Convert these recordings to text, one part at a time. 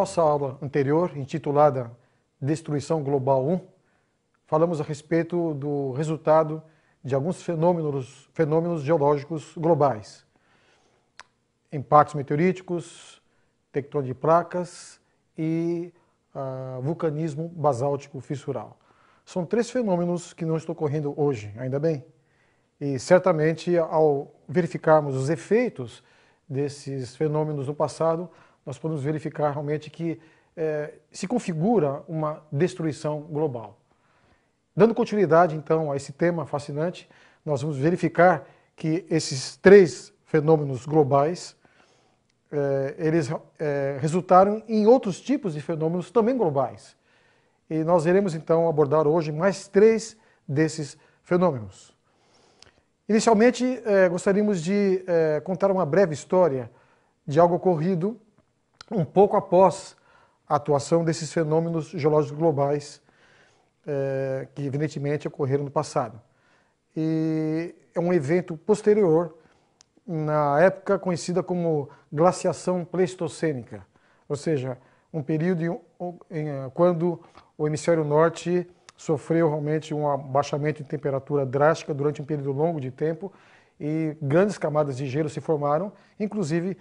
nossa aula anterior, intitulada Destruição Global 1, falamos a respeito do resultado de alguns fenômenos geológicos globais. Impactos meteoríticos, tectônica de placas e vulcanismo basáltico fissural. São três fenômenos que não estão ocorrendo hoje, ainda bem. E certamente, ao verificarmos os efeitos desses fenômenos no passado, nós podemos verificar realmente que se configura uma destruição global. Dando continuidade, então, a esse tema fascinante, nós vamos verificar que esses três fenômenos globais, eles resultaram em outros tipos de fenômenos também globais. E nós iremos, então, abordar hoje mais três desses fenômenos. Inicialmente, gostaríamos de contar uma breve história de algo ocorrido um pouco após a atuação desses fenômenos geológicos globais, que evidentemente ocorreram no passado. E é um evento posterior, na época conhecida como glaciação pleistocênica, ou seja, um período quando o hemisfério norte sofreu realmente um abaixamento de temperatura drástica durante um período longo de tempo e grandes camadas de gelo se formaram, inclusive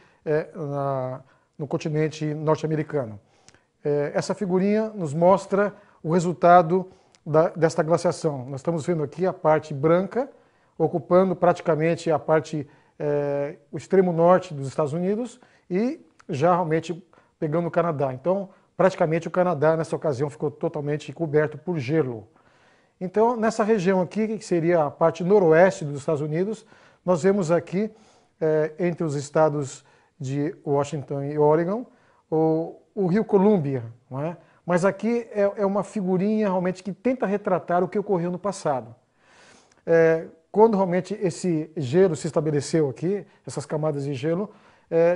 no continente norte-americano. Essa figurinha nos mostra o resultado desta glaciação. Nós estamos vendo aqui a parte branca, ocupando praticamente o extremo norte dos Estados Unidos e já realmente pegando o Canadá. Então, praticamente o Canadá, nessa ocasião, ficou totalmente coberto por gelo. Então, nessa região aqui, que seria a parte noroeste dos Estados Unidos, nós vemos aqui, entre os estados de Washington e Oregon, o rio Columbia, não é? Mas aqui é uma figurinha realmente que tenta retratar o que ocorreu no passado. Quando realmente esse gelo se estabeleceu aqui, essas camadas de gelo,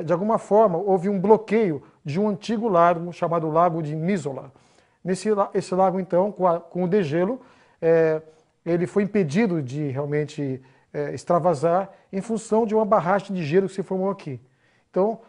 de alguma forma houve um bloqueio de um antigo lago chamado Lago de Missoula. Esse lago, então, com o degelo, ele foi impedido de realmente extravasar em função de uma barragem de gelo que se formou aqui. Então,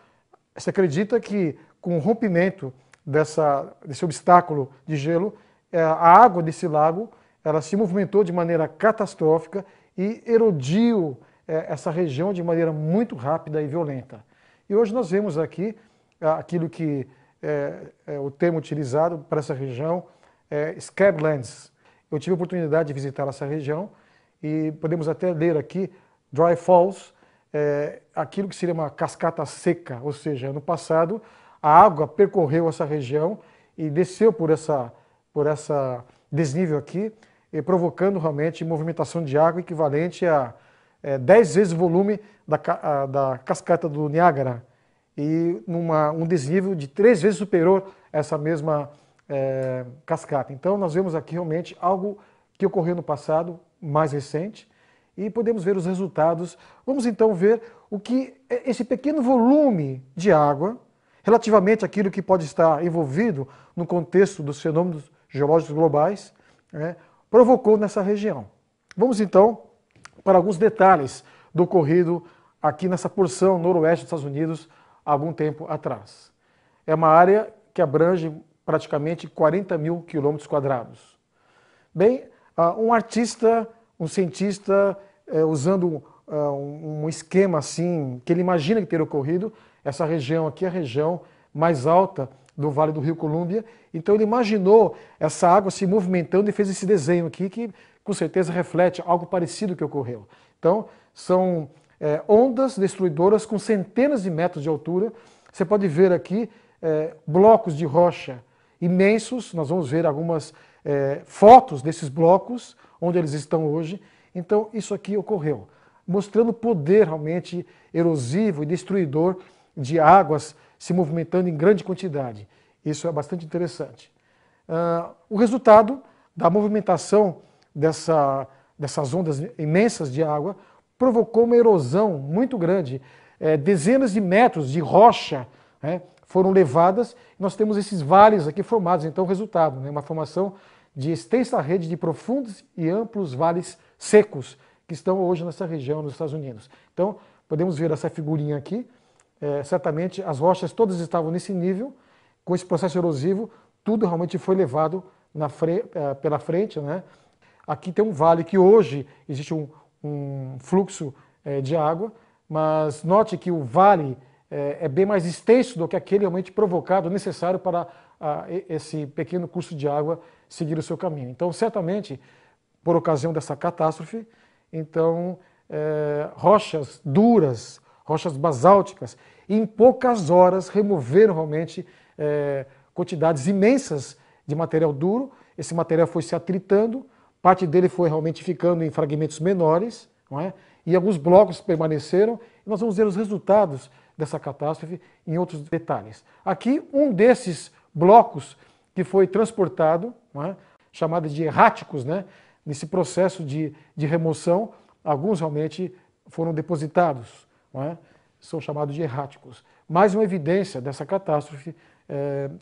se acredita que com o rompimento desse obstáculo de gelo, a água desse lago ela se movimentou de maneira catastrófica e erodiu essa região de maneira muito rápida e violenta. E hoje nós vemos aqui aquilo que o termo utilizado para essa região é Scablands. Eu tive a oportunidade de visitar essa região e podemos até ler aqui Dry Falls, aquilo que seria uma cascata seca, ou seja, no passado a água percorreu essa região e desceu por essa desnível aqui, provocando realmente movimentação de água equivalente a 10 vezes o volume da cascata do Niágara e um desnível de 3 vezes superior a essa mesma cascata. Então nós vemos aqui realmente algo que ocorreu no passado, mais recente, e podemos ver os resultados. Vamos então ver o que esse pequeno volume de água, relativamente àquilo que pode estar envolvido no contexto dos fenômenos geológicos globais, provocou nessa região. Vamos então para alguns detalhes do ocorrido aqui nessa porção noroeste dos Estados Unidos há algum tempo atrás. É uma área que abrange praticamente 40 mil quilômetros quadrados. Bem, um artista, um cientista, usando um esquema assim, que ele imagina que teria ocorrido, essa região aqui é a região mais alta do Vale do Rio Columbia, então ele imaginou essa água se movimentando e fez esse desenho aqui, que com certeza reflete algo parecido que ocorreu. Então, são ondas destruidoras com centenas de metros de altura. Você pode ver aqui blocos de rocha imensos, nós vamos ver algumas fotos desses blocos, onde eles estão hoje. Então, isso aqui ocorreu, mostrando o poder realmente erosivo e destruidor de águas se movimentando em grande quantidade. Isso é bastante interessante. O resultado da movimentação dessas ondas imensas de água provocou uma erosão muito grande. Dezenas de metros de rocha foram levadas e nós temos esses vales aqui formados. Então, o resultado, uma formação de extensa rede de profundos e amplos vales secos que estão hoje nessa região nos Estados Unidos. Então, podemos ver essa figurinha aqui. Certamente as rochas todas estavam nesse nível, com esse processo erosivo, tudo realmente foi levado pela frente, né? Aqui tem um vale que hoje existe um fluxo de água, mas note que o vale é bem mais extenso do que aquele realmente provocado, necessário para esse pequeno curso de água seguir o seu caminho. Então, certamente, por ocasião dessa catástrofe, então, rochas duras, rochas basálticas, em poucas horas removeram realmente quantidades imensas de material duro. Esse material foi se atritando, parte dele foi realmente ficando em fragmentos menores, não é? E alguns blocos permaneceram, e nós vamos ver os resultados dessa catástrofe em outros detalhes. Aqui, um desses blocos que foi transportado, não é? Chamado de erráticos, né? Nesse processo de remoção, alguns realmente foram depositados, não é? São chamados de erráticos. Mais uma evidência dessa catástrofe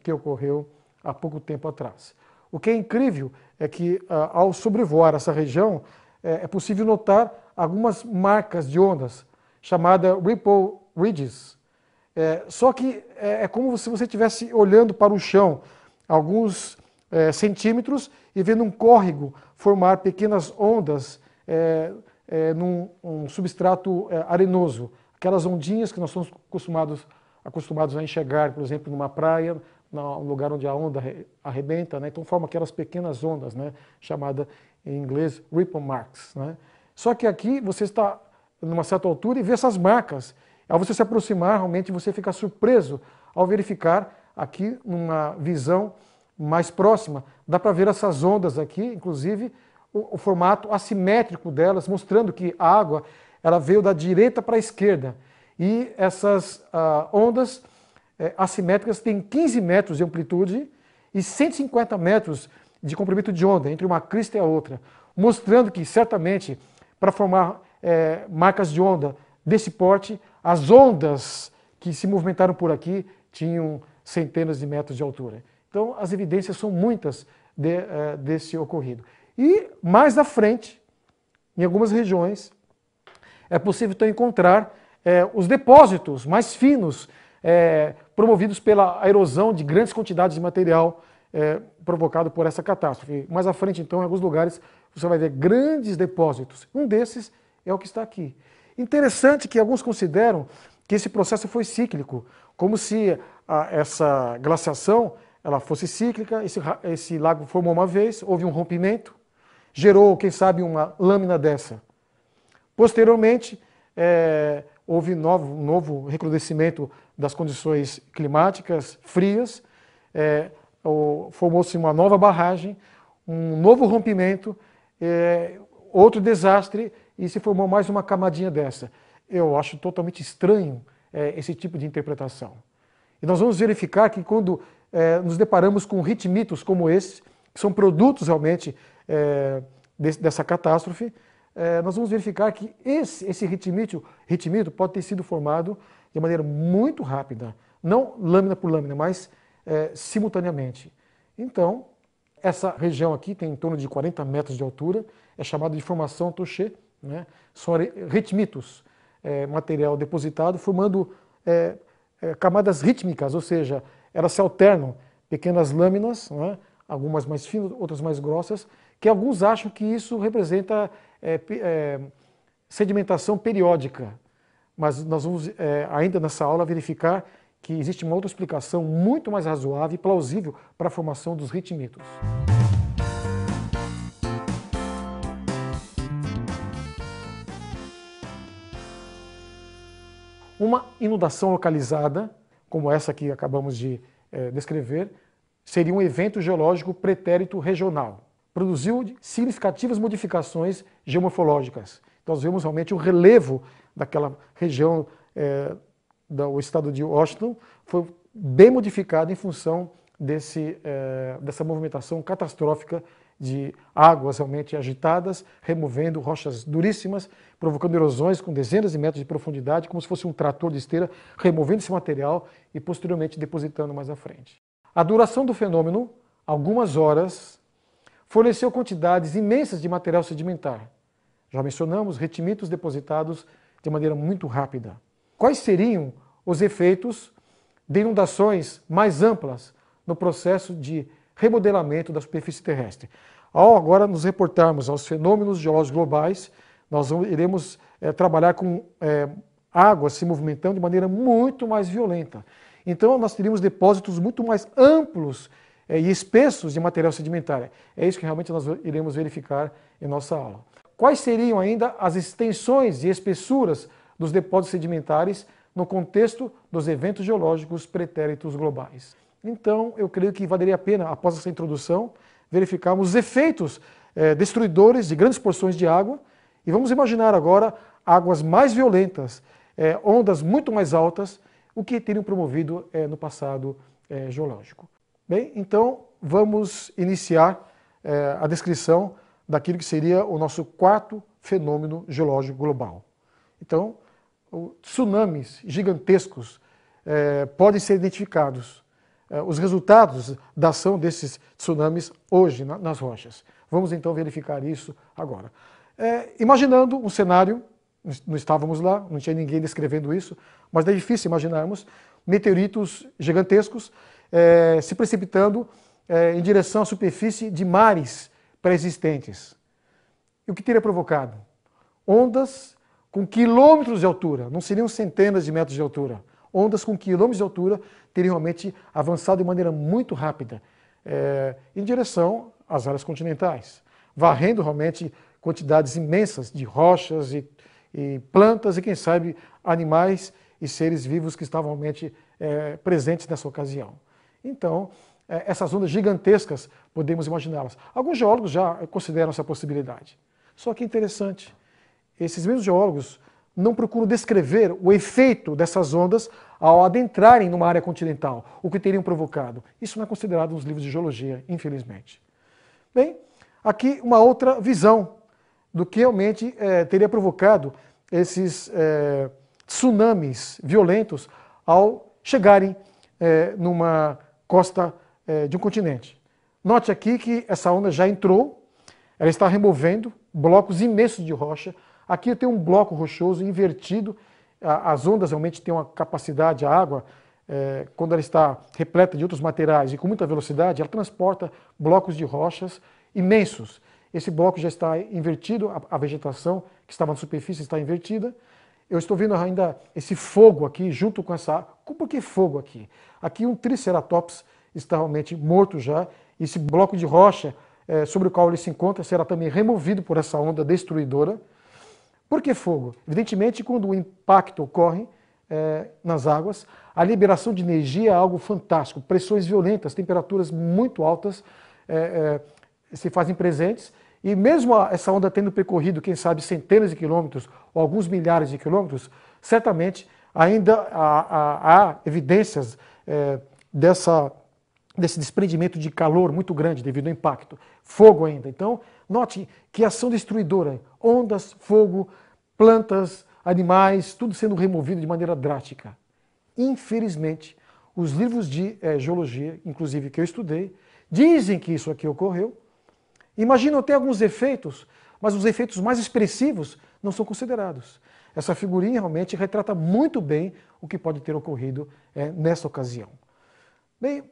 que ocorreu há pouco tempo atrás. O que é incrível é que, ao sobrevoar essa região, é possível notar algumas marcas de ondas, chamadas Ripple Ridges. Só que é como se você estivesse olhando para o chão, alguns centímetros, e vendo um córrego formar pequenas ondas num substrato arenoso. Aquelas ondinhas que nós somos acostumados a enxergar, por exemplo, numa praia, num lugar onde a onda arrebenta, né? Então forma aquelas pequenas ondas, né? Chamada em inglês ripple marks, né? Só que aqui você está numa certa altura e vê essas marcas. Ao você se aproximar, realmente você fica surpreso ao verificar aqui numa visão mais próxima. Dá para ver essas ondas aqui, inclusive o formato assimétrico delas, mostrando que a água ela veio da direita para a esquerda. E essas ondas assimétricas têm 15 metros de amplitude e 150 metros de comprimento de onda, entre uma crista e a outra, mostrando que, certamente, para formar marcas de onda desse porte, as ondas que se movimentaram por aqui tinham centenas de metros de altura. Então, as evidências são muitas desse ocorrido. E, mais à frente, em algumas regiões, é possível então encontrar os depósitos mais finos, promovidos pela erosão de grandes quantidades de material provocado por essa catástrofe. Mais à frente, então, em alguns lugares, você vai ver grandes depósitos. Um desses é o que está aqui. Interessante que alguns consideram que esse processo foi cíclico, como se essa glaciação ela fosse cíclica, esse lago formou uma vez, houve um rompimento, gerou, quem sabe, uma lâmina dessa. Posteriormente, houve um novo recrudescimento das condições climáticas frias, formou-se uma nova barragem, um novo rompimento, outro desastre, e se formou mais uma camadinha dessa. Eu acho totalmente estranho esse tipo de interpretação. E nós vamos verificar que quando nos deparamos com ritmitos como esse, que são produtos realmente dessa catástrofe, nós vamos verificar que esse ritmito pode ter sido formado de maneira muito rápida, não lâmina por lâmina, mas simultaneamente. Então, essa região aqui tem em torno de 40 metros de altura, é chamada de formação Touchet, né? São ritmitos, material depositado, formando camadas rítmicas, ou seja, elas se alternam, pequenas lâminas, né? Algumas mais finas, outras mais grossas, que alguns acham que isso representa sedimentação periódica. Mas nós vamos, ainda nessa aula, verificar que existe uma outra explicação muito mais razoável e plausível para a formação dos ritmitos. Uma inundação localizada, como essa que acabamos de descrever, seria um evento geológico pretérito regional. Produziu significativas modificações geomorfológicas. Então, nós vemos realmente o relevo daquela região do estado de Washington foi bem modificado em função dessa movimentação catastrófica de águas realmente agitadas, removendo rochas duríssimas, provocando erosões com dezenas de metros de profundidade, como se fosse um trator de esteira, removendo esse material e posteriormente depositando mais à frente. A duração do fenômeno, algumas horas, forneceu quantidades imensas de material sedimentar. Já mencionamos ritmitos depositados de maneira muito rápida. Quais seriam os efeitos de inundações mais amplas no processo de remodelamento da superfície terrestre. Ao agora nos reportarmos aos fenômenos geológicos globais, nós iremos trabalhar com águas se movimentando de maneira muito mais violenta. Então nós teríamos depósitos muito mais amplos e espessos de material sedimentar. É isso que realmente nós iremos verificar em nossa aula. Quais seriam ainda as extensões e espessuras dos depósitos sedimentares no contexto dos eventos geológicos pretéritos globais? Então, eu creio que valeria a pena, após essa introdução, verificarmos os efeitos destruidores de grandes porções de água e vamos imaginar agora águas mais violentas, ondas muito mais altas, o que teriam promovido no passado geológico. Bem, então vamos iniciar a descrição daquilo que seria o nosso quarto fenômeno geológico global. Então, tsunamis gigantescos podem ser identificados. Os resultados da ação desses tsunamis hoje nas rochas. Vamos então verificar isso agora. Imaginando um cenário, não estávamos lá, não tinha ninguém descrevendo isso, mas é difícil imaginarmos meteoritos gigantescos se precipitando em direção à superfície de mares pré-existentes. E o que teria provocado? Ondas com quilômetros de altura, não seriam centenas de metros de altura. Ondas com quilômetros de altura teriam realmente avançado de maneira muito rápida em direção às áreas continentais, varrendo realmente quantidades imensas de rochas e plantas e, quem sabe, animais e seres vivos que estavam realmente presentes nessa ocasião. Então, essas ondas gigantescas, podemos imaginá-las. Alguns geólogos já consideram essa possibilidade. Só que é interessante, esses mesmos geólogos não procuram descrever o efeito dessas ondas ao adentrarem numa área continental, o que teriam provocado. Isso não é considerado nos livros de geologia, infelizmente. Bem, aqui uma outra visão do que realmente teria provocado esses tsunamis violentos ao chegarem numa costa de um continente. Note aqui que essa onda já entrou, ela está removendo blocos imensos de rocha. Aqui eu tenho um bloco rochoso invertido, as ondas realmente têm uma capacidade, a água, quando ela está repleta de outros materiais e com muita velocidade, ela transporta blocos de rochas imensos. Esse bloco já está invertido, a vegetação que estava na superfície está invertida. Eu estou vendo ainda esse fogo aqui, junto com essa... Por que fogo aqui? Aqui um triceratops está realmente morto já, e esse bloco de rocha sobre o qual ele se encontra será também removido por essa onda destruidora. Por que fogo? Evidentemente, quando o impacto ocorre nas águas, a liberação de energia é algo fantástico. Pressões violentas, temperaturas muito altas se fazem presentes, e mesmo essa onda tendo percorrido, quem sabe, centenas de quilômetros ou alguns milhares de quilômetros, certamente ainda há evidências desse desprendimento de calor muito grande devido ao impacto. Fogo ainda. Então, note que ação destruidora, ondas, fogo, plantas, animais, tudo sendo removido de maneira drástica. Infelizmente, os livros de geologia, inclusive que eu estudei, dizem que isso aqui ocorreu. Imaginam até alguns efeitos, mas os efeitos mais expressivos não são considerados. Essa figurinha realmente retrata muito bem o que pode ter ocorrido nessa ocasião. Bem,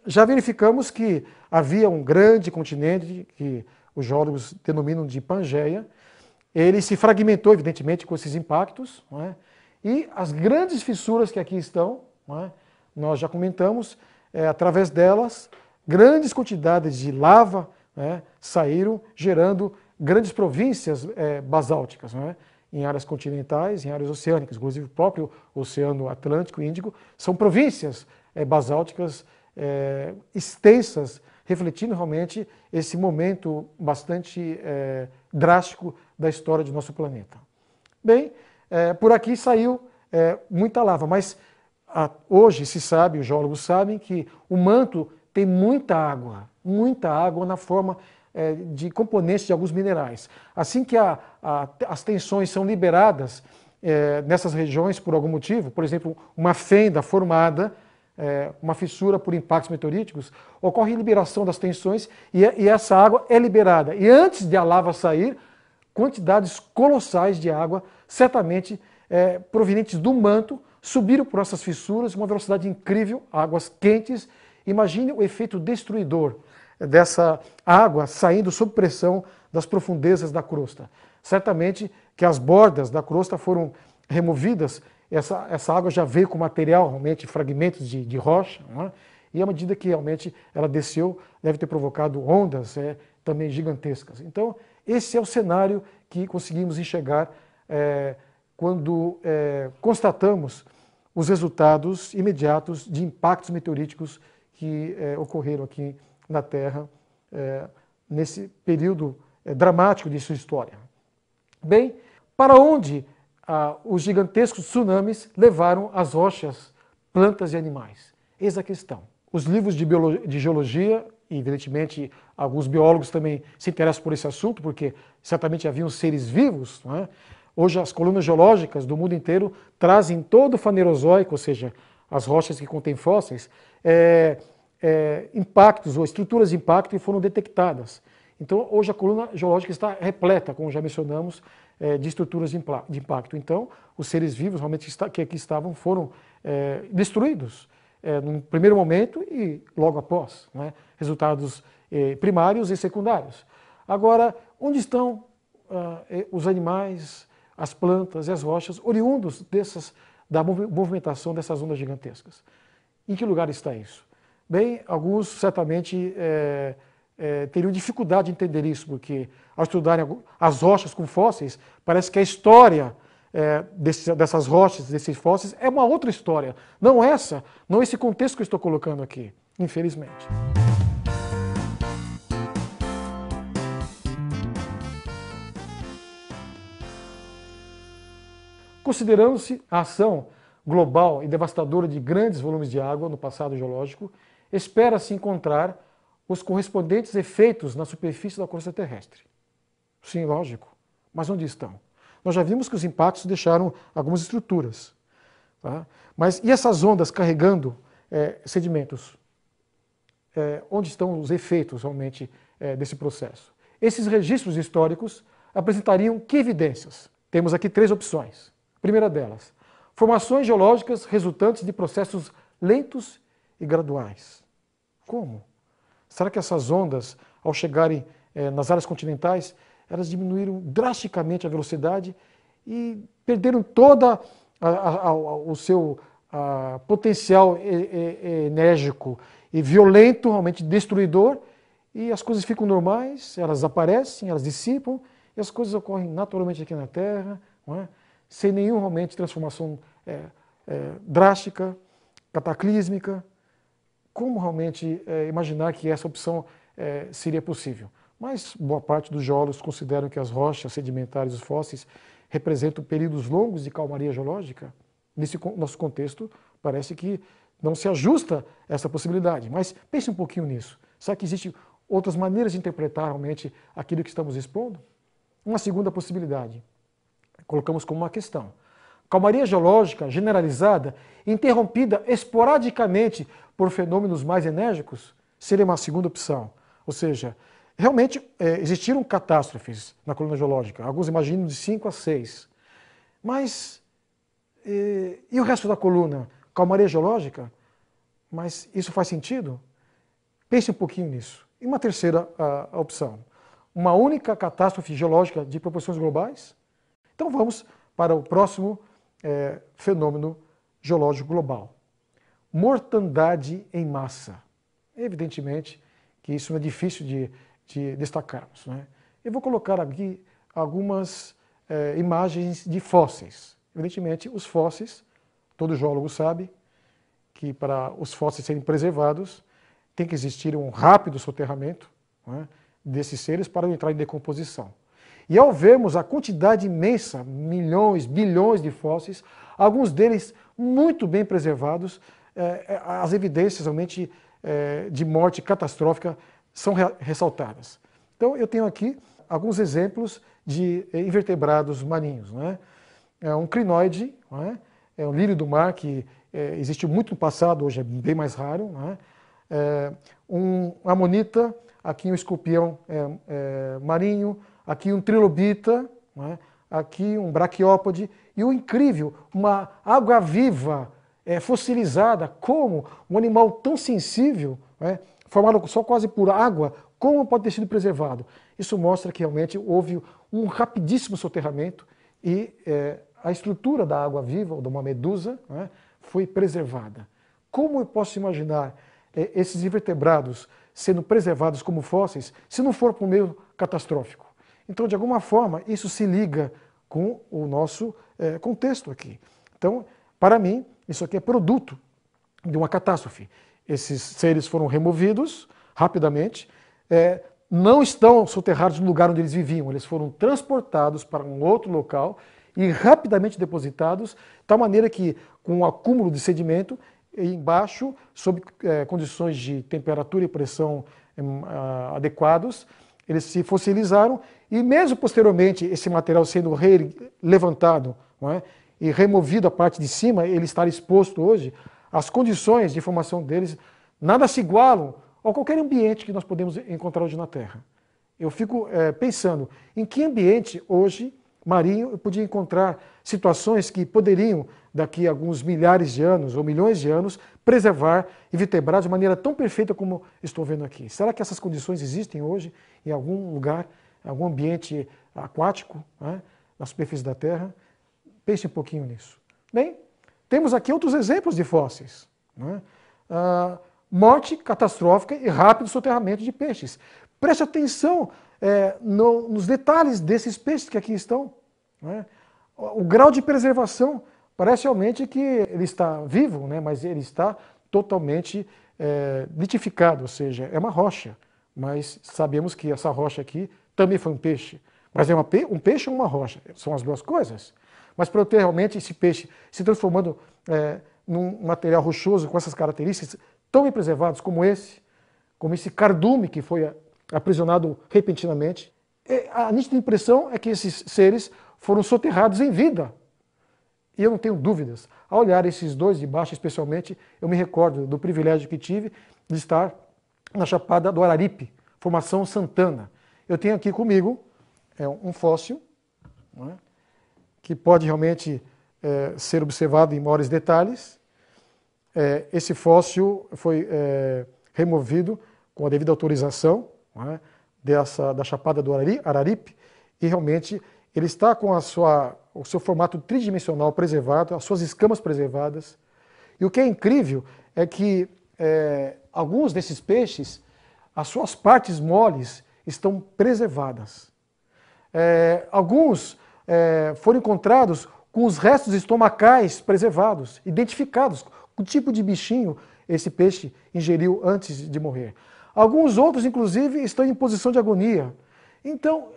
já verificamos que havia um grande continente, que os geólogos denominam de Pangeia. Ele se fragmentou, evidentemente, com esses impactos, não é? E as grandes fissuras que aqui estão, não é? Nós já comentamos, através delas, grandes quantidades de lava saíram, gerando grandes províncias basálticas, não é? Em áreas continentais, em áreas oceânicas, inclusive o próprio Oceano Atlântico e Índico, são províncias basálticas extensas, refletindo realmente esse momento bastante drástico da história do nosso planeta. Bem, por aqui saiu muita lava, mas hoje se sabe, os geólogos sabem, que o manto tem muita água na forma de componentes de alguns minerais. Assim que as tensões são liberadas nessas regiões por algum motivo, por exemplo, uma fenda formada, uma fissura por impactos meteoríticos, ocorre a liberação das tensões e essa água é liberada. E antes de a lava sair, quantidades colossais de água, certamente provenientes do manto, subiram por essas fissuras uma velocidade incrível, águas quentes. Imagine o efeito destruidor dessa água saindo sob pressão das profundezas da crosta. Certamente que as bordas da crosta foram removidas, essa água já veio com material, realmente, fragmentos de rocha, não é? E à medida que realmente ela desceu, deve ter provocado ondas também gigantescas. Então, esse é o cenário que conseguimos enxergar quando constatamos os resultados imediatos de impactos meteoríticos que ocorreram aqui na Terra nesse período dramático de sua história. Bem, para onde os gigantescos tsunamis levaram as rochas, plantas e animais? Eis a questão. Os livros de geologia, e evidentemente alguns biólogos também se interessam por esse assunto, porque certamente haviam seres vivos, não é? Hoje as colunas geológicas do mundo inteiro trazem todo o fanerozoico, ou seja, as rochas que contêm fósseis, impactos ou estruturas de impacto que foram detectadas. Então hoje a coluna geológica está repleta, como já mencionamos, de estruturas de impacto. Então os seres vivos realmente que aqui estavam foram destruídos num primeiro momento e logo após, né? Resultados primários e secundários. Agora, onde estão os animais, as plantas e as rochas oriundos da movimentação dessas ondas gigantescas? Em que lugar está isso? Bem, alguns certamente teriam dificuldade de entender isso, porque ao estudarem as rochas com fósseis, parece que a história dessas rochas, desses fósseis, é uma outra história. Não essa, não esse contexto que eu estou colocando aqui, infelizmente. Considerando-se a ação global e devastadora de grandes volumes de água no passado geológico, espera-se encontrar os correspondentes efeitos na superfície da crosta terrestre. Sim, lógico. Mas onde estão? Nós já vimos que os impactos deixaram algumas estruturas. Tá? Mas e essas ondas carregando sedimentos? Onde estão os efeitos realmente desse processo? Esses registros históricos apresentariam que evidências? Temos aqui 3 opções. Primeira delas, formações geológicas resultantes de processos lentos e graduais. Como? Será que essas ondas, ao chegarem nas áreas continentais, elas diminuíram drasticamente a velocidade e perderam toda o seu potencial enérgico e violento, realmente destruidor, e as coisas ficam normais, elas aparecem, elas dissipam, e as coisas ocorrem naturalmente aqui na Terra, não é? Sem nenhuma realmente transformação drástica, cataclísmica. Como realmente imaginar que essa opção seria possível? Mas boa parte dos geólogos consideram que as rochas sedimentares, os fósseis, representam períodos longos de calmaria geológica. Nesse nosso contexto, parece que não se ajusta essa possibilidade. Mas pense um pouquinho nisso. Será que existem outras maneiras de interpretar realmente aquilo que estamos expondo? Uma segunda possibilidade, colocamos como uma questão. Calmaria geológica generalizada, interrompida esporadicamente por fenômenos mais enérgicos, seria uma segunda opção. Ou seja, realmente existiram catástrofes na coluna geológica, alguns imaginam de 5 a 6. Mas e o resto da coluna? Calmaria geológica? Mas isso faz sentido? Pense um pouquinho nisso. E uma terceira opção, uma única catástrofe geológica de proporções globais? Então vamos para o próximo fenômeno geológico global. Mortandade em massa. Evidentemente que isso não é difícil de destacarmos, né? Eu vou colocar aqui algumas imagens de fósseis. Evidentemente, os fósseis, todo geólogo sabe que para os fósseis serem preservados, tem que existir um rápido soterramento, né, desses seres para não entrar em decomposição. E ao vermos a quantidade imensa, milhões, bilhões de fósseis, alguns deles muito bem preservados, as evidências realmente de morte catastrófica são ressaltadas. Então eu tenho aqui alguns exemplos de invertebrados marinhos, né? Um crinoide, né? É um lírio do mar que existiu muito no passado, hoje é bem mais raro, né? Um amonita, aqui um escorpião marinho, aqui um trilobita, né? aqui um braquiópode, e o incrível, uma água-viva fossilizada, como um animal tão sensível, formado só quase por água, como pode ter sido preservado? Isso mostra que realmente houve um rapidíssimo soterramento e a estrutura da água-viva, ou de uma medusa, foi preservada. Como eu posso imaginar esses invertebrados sendo preservados como fósseis, se não for por meio catastrófico? Então, de alguma forma, isso se liga com o nosso contexto aqui. Então, para mim, isso aqui é produto de uma catástrofe. Esses seres foram removidos rapidamente, não estão soterrados no lugar onde eles viviam, eles foram transportados para um outro local e rapidamente depositados, de tal maneira que, com o acúmulo de sedimento, embaixo, sob condições de temperatura e pressão adequados, eles se fossilizaram e mesmo posteriormente esse material sendo levantado, e removido a parte de cima, ele estar exposto hoje, as condições de formação deles nada se igualam a qualquer ambiente que nós podemos encontrar hoje na Terra. Eu fico pensando em que ambiente hoje marinho eu podia encontrar situações que poderiam, daqui a alguns milhares de anos ou milhões de anos, preservar invertebrados de maneira tão perfeita como estou vendo aqui. Será que essas condições existem hoje em algum lugar, em algum ambiente aquático, na superfície da Terra? Pense um pouquinho nisso. Bem, temos aqui outros exemplos de fósseis. Morte catastrófica e rápido soterramento de peixes. Preste atenção nos detalhes desses peixes que aqui estão. O grau de preservação parece realmente que ele está vivo, mas ele está totalmente litificado, ou seja, é uma rocha. Mas sabemos que essa rocha aqui também foi um peixe. Mas é um peixe ou uma rocha? São as duas coisas. Mas para eu ter realmente esse peixe se transformando num material rochoso com essas características tão bem preservados como esse cardume que foi aprisionado repentinamente, a nítida impressão é que esses seres foram soterrados em vida. E eu não tenho dúvidas. Ao olhar esses dois de baixo, especialmente, eu me recordo do privilégio que tive de estar na Chapada do Araripe, Formação Santana. Eu tenho aqui comigo um fóssil, que pode realmente ser observado em maiores detalhes. Esse fóssil foi removido com a devida autorização da Chapada do Araripe e realmente ele está com o seu formato tridimensional preservado, as suas escamas preservadas. E o que é incrível é que alguns desses peixes, as suas partes moles estão preservadas. Alguns foram encontrados com os restos estomacais preservados, identificados, o tipo de bichinho esse peixe ingeriu antes de morrer. Alguns outros, inclusive, estão em posição de agonia. Então,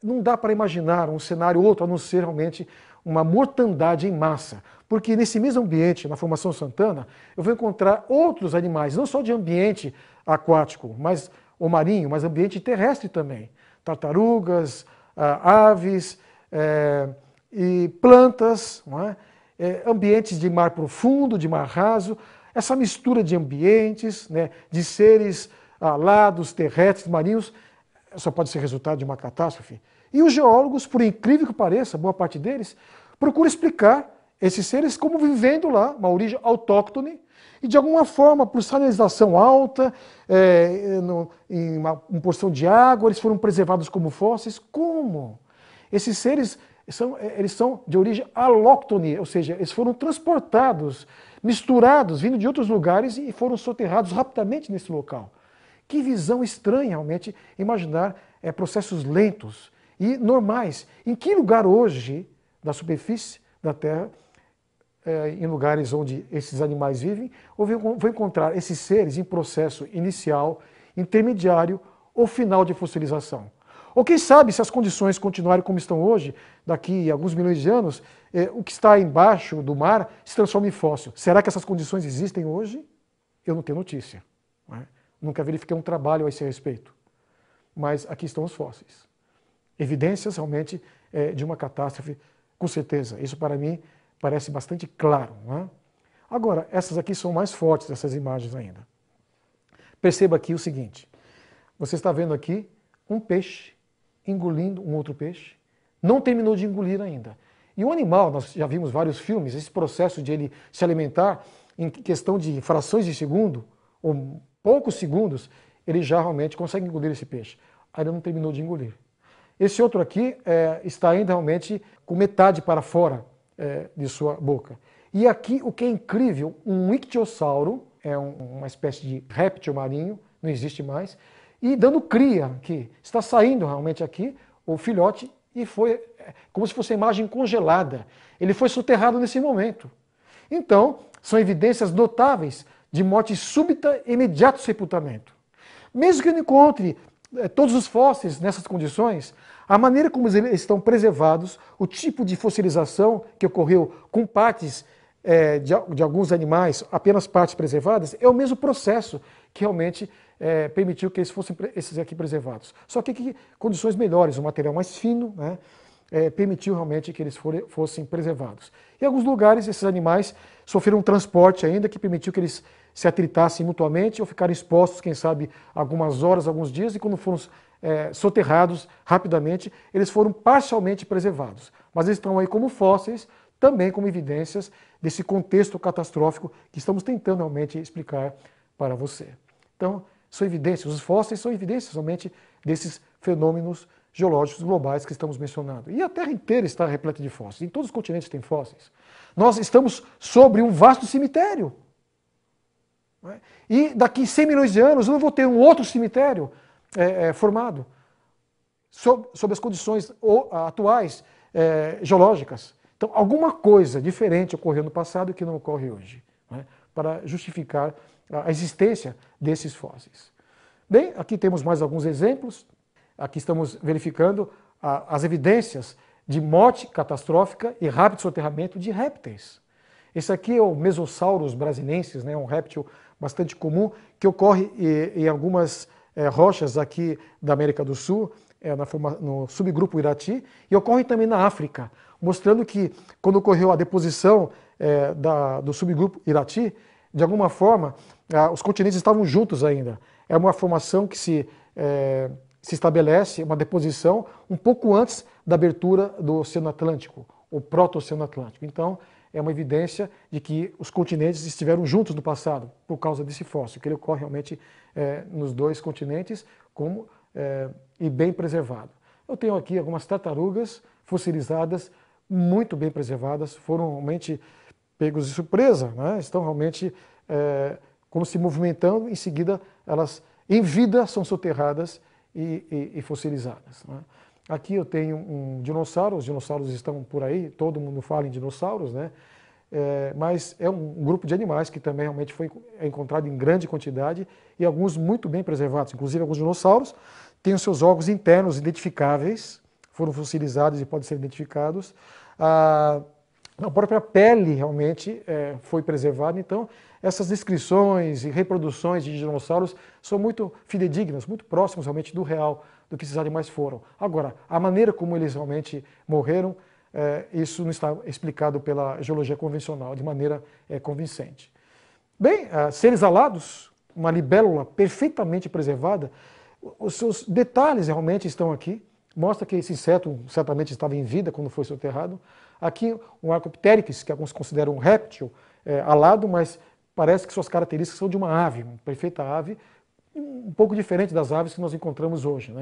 não dá para imaginar um cenário outro, a não ser realmente uma mortandade em massa. Porque nesse mesmo ambiente, na Formação Santana, eu vou encontrar outros animais, não só de ambiente aquático, ou marinho, mas ambiente terrestre também. Tartarugas, aves e plantas, ambientes de mar profundo, de mar raso, essa mistura de ambientes, de seres alados, terrestres, marinhos, só pode ser resultado de uma catástrofe. E os geólogos, por incrível que pareça, boa parte deles, procuram explicar esses seres como vivendo lá, uma origem autóctone, e de alguma forma, por salinização alta, em uma porção de água, eles foram preservados como fósseis. Como? Esses seres eles são de origem alóctone, ou seja, eles foram transportados, misturados, vindo de outros lugares e foram soterrados rapidamente nesse local. Que visão estranha, realmente, imaginar processos lentos e normais. Em que lugar hoje, da superfície da Terra, em lugares onde esses animais vivem, eu vou encontrar esses seres em processo inicial, intermediário ou final de fossilização? Ou quem sabe, se as condições continuarem como estão hoje, daqui a alguns milhões de anos, o que está embaixo do mar se transforma em fóssil. Será que essas condições existem hoje? Eu não tenho notícia. Nunca verifiquei um trabalho a esse respeito. Mas aqui estão os fósseis. Evidências realmente de uma catástrofe, com certeza. Isso para mim parece bastante claro. Agora, essas aqui são mais fortes, essas imagens ainda. Perceba aqui o seguinte. Você está vendo aqui um peixe engolindo um outro peixe não terminou de engolir ainda. E o animal, nós já vimos vários filmes, esse processo de ele se alimentar em questão de frações de segundo, ou poucos segundos, ele já realmente consegue engolir esse peixe. Ainda não terminou de engolir. Esse outro aqui está ainda realmente com metade para fora de sua boca. E aqui o que é incrível, um ictiosauro, uma espécie de réptil marinho, não existe mais, e dando cria aqui. Está saindo realmente aqui o filhote e foi como se fosse uma imagem congelada. Ele foi soterrado nesse momento. Então, são evidências notáveis de morte súbita e imediato sepultamento. Mesmo que eu não encontre todos os fósseis nessas condições, a maneira como eles estão preservados, o tipo de fossilização que ocorreu com partes de alguns animais, apenas partes preservadas, é o mesmo processo que realmente permitiu que eles fossem esses aqui preservados. Só que aqui condições melhores, um material mais fino, né, permitiu realmente que eles fossem preservados. Em alguns lugares, esses animais sofreram um transporte ainda que permitiu que eles se atritassem mutuamente ou ficaram expostos, quem sabe, algumas horas, alguns dias, e quando foram soterrados rapidamente, eles foram parcialmente preservados. Mas eles estão aí como fósseis, também como evidências desse contexto catastrófico que estamos tentando realmente explicar para você. Então, são evidências, os fósseis são evidências realmente desses fenômenos geológicos globais que estamos mencionando. E a Terra inteira está repleta de fósseis, em todos os continentes tem fósseis. Nós estamos sobre um vasto cemitério. E daqui 100 milhões de anos eu não vou ter um outro cemitério formado sob as condições atuais geológicas. Então, alguma coisa diferente ocorreu no passado que não ocorre hoje, para justificar a existência desses fósseis. Bem, aqui temos mais alguns exemplos. Aqui estamos verificando as evidências de morte catastrófica e rápido soterramento de répteis. Esse aqui é o Mesosaurus brasiliensis, um réptil bastante comum que ocorre em algumas rochas aqui da América do Sul, no subgrupo Irati, e ocorre também na África, mostrando que quando ocorreu a deposição do subgrupo Irati, de alguma forma os continentes estavam juntos ainda. É uma formação que se estabelece, uma deposição, um pouco antes da abertura do Oceano Atlântico, o proto-Oceano Atlântico. Então, é uma evidência de que os continentes estiveram juntos no passado, por causa desse fóssil, que ele ocorre realmente nos dois continentes e bem preservado. Eu tenho aqui algumas tartarugas fossilizadas, muito bem preservadas, foram realmente pegos de surpresa, estão realmente como se movimentando, em seguida elas em vida são soterradas e fossilizadas. Aqui eu tenho um dinossauro, os dinossauros estão por aí, todo mundo fala em dinossauros, mas é um grupo de animais que também realmente foi encontrado em grande quantidade e alguns muito bem preservados, inclusive alguns dinossauros têm os seus órgãos internos identificáveis, foram fossilizados e podem ser identificados. A própria pele realmente foi preservada, então essas descrições e reproduções de dinossauros são muito fidedignas, muito próximos realmente do real, do que esses animais foram. Agora, a maneira como eles realmente morreram, isso não está explicado pela geologia convencional de maneira convincente. Bem, seres alados, uma libélula perfeitamente preservada, os seus detalhes realmente estão aqui, mostra que esse inseto certamente estava em vida quando foi soterrado. Aqui um Archaeopteryx, que alguns consideram um réptil alado, mas parece que suas características são de uma ave, uma perfeita ave, um pouco diferente das aves que nós encontramos hoje.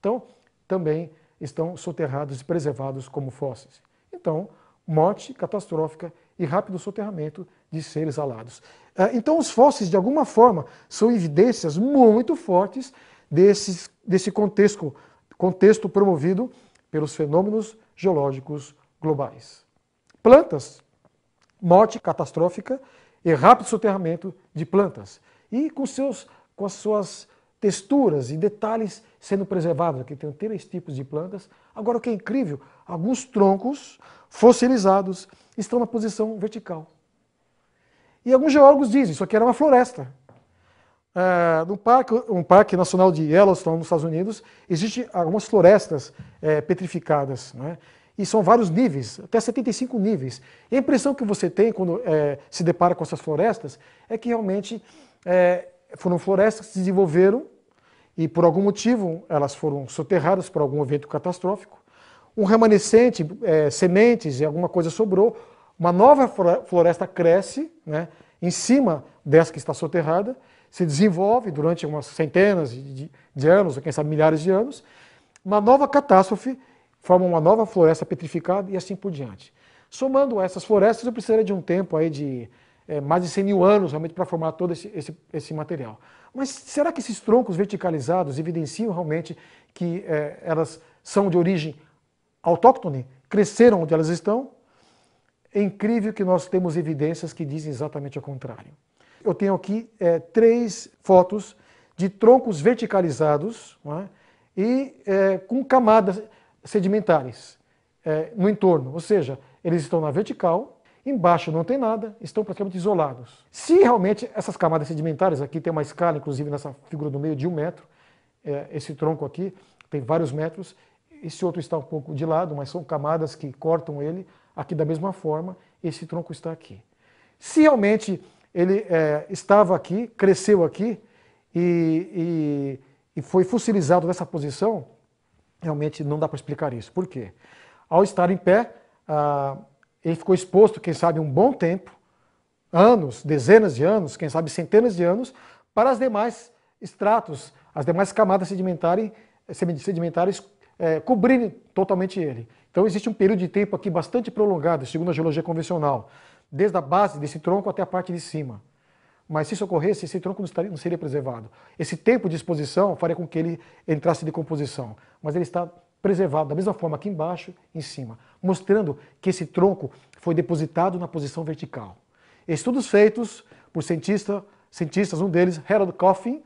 Então, também estão soterrados e preservados como fósseis. Então, morte catastrófica e rápido soterramento de seres alados. Então, os fósseis, de alguma forma, são evidências muito fortes desse contexto promovido pelos fenômenos geológicos globais. Plantas, morte catastrófica e rápido soterramento de plantas. E com as suas texturas e detalhes sendo preservados. Aqui tem 3 tipos de plantas. Agora, o que é incrível, alguns troncos fossilizados estão na posição vertical. E alguns geólogos dizem que isso aqui era uma floresta. No Parque Nacional de Yellowstone, nos Estados Unidos, existem algumas florestas petrificadas, e são vários níveis, até 75 níveis. E a impressão que você tem quando se depara com essas florestas é que realmente foram florestas que se desenvolveram e por algum motivo elas foram soterradas por algum evento catastrófico, um remanescente, sementes e alguma coisa sobrou, uma nova floresta cresce, né, em cima dessa que está soterrada, se desenvolve durante umas centenas de anos, ou quem sabe milhares de anos, uma nova catástrofe, forma uma nova floresta petrificada e assim por diante. Somando essas florestas, eu precisaria de um tempo aí de mais de 100 mil anos realmente para formar todo esse material. Mas será que esses troncos verticalizados evidenciam realmente que elas são de origem autóctone, cresceram onde elas estão? É incrível que nós temos evidências que dizem exatamente o contrário. Eu tenho aqui 3 fotos de troncos verticalizados, não é? E com camadas sedimentares no entorno, ou seja, eles estão na vertical, embaixo não tem nada, estão praticamente isolados. Se realmente essas camadas sedimentares, aqui tem uma escala, inclusive nessa figura do meio de 1 metro, esse tronco aqui tem vários metros, esse outro está um pouco de lado, mas são camadas que cortam ele, aqui da mesma forma, esse tronco está aqui. Se realmente ele estava aqui, cresceu aqui e foi fossilizado nessa posição, realmente não dá para explicar isso. Por quê? Ao estar em pé, ele ficou exposto, quem sabe, um bom tempo, anos, dezenas de anos, quem sabe centenas de anos, para as demais estratos, as demais camadas sedimentares cobrirem totalmente ele. Então existe um período de tempo aqui bastante prolongado, segundo a geologia convencional, desde a base desse tronco até a parte de cima. Mas se isso ocorresse, esse tronco não seria preservado. Esse tempo de exposição faria com que ele entrasse em decomposição. Mas ele está preservado da mesma forma aqui embaixo e em cima, mostrando que esse tronco foi depositado na posição vertical. Estudos feitos por cientistas, um deles, Harold Coffin,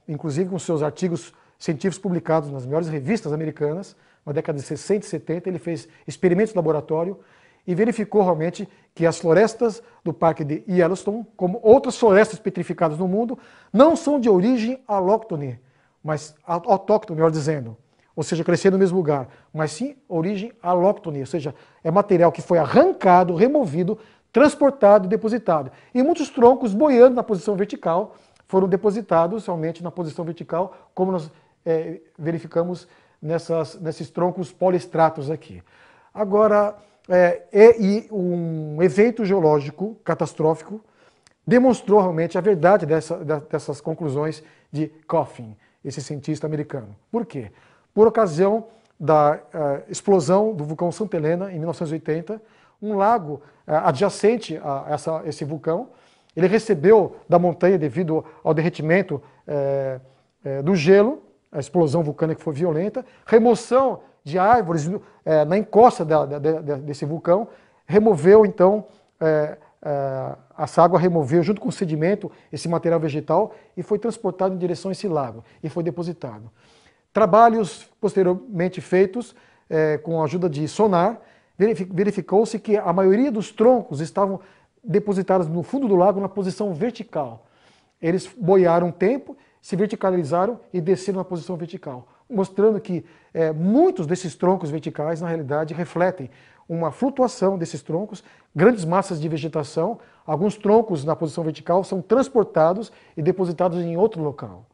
inclusive com seus artigos científicos publicados nas melhores revistas americanas, na década de 60 e 70, ele fez experimentos de laboratório e verificou realmente que as florestas do Parque de Yellowstone, como outras florestas petrificadas no mundo, não são de origem alóctone, mas autóctone, melhor dizendo, ou seja, crescer no mesmo lugar, mas sim origem alóctone, ou seja, é material que foi arrancado, removido, transportado e depositado. E muitos troncos boiando na posição vertical foram depositados realmente na posição vertical, como nós verificamos nesses troncos poliestratos aqui. Agora, um evento geológico catastrófico demonstrou realmente a verdade dessas conclusões de Coffin, esse cientista americano. Por quê? Por ocasião da explosão do vulcão Santa Helena, em 1980, um lago adjacente a esse vulcão, ele recebeu da montanha, devido ao derretimento do gelo, a explosão vulcânica foi violenta, remoção de árvores na encosta desse vulcão, removeu então, essa água removeu junto com o sedimento esse material vegetal e foi transportado em direção a esse lago e foi depositado. Trabalhos posteriormente feitos com a ajuda de sonar, verificou-se que a maioria dos troncos estavam depositados no fundo do lago na posição vertical. Eles boiaram um tempo, se verticalizaram e desceram na posição vertical, mostrando que muitos desses troncos verticais, na realidade, refletem uma flutuação desses troncos, grandes massas de vegetação, alguns troncos na posição vertical são transportados e depositados em outro local.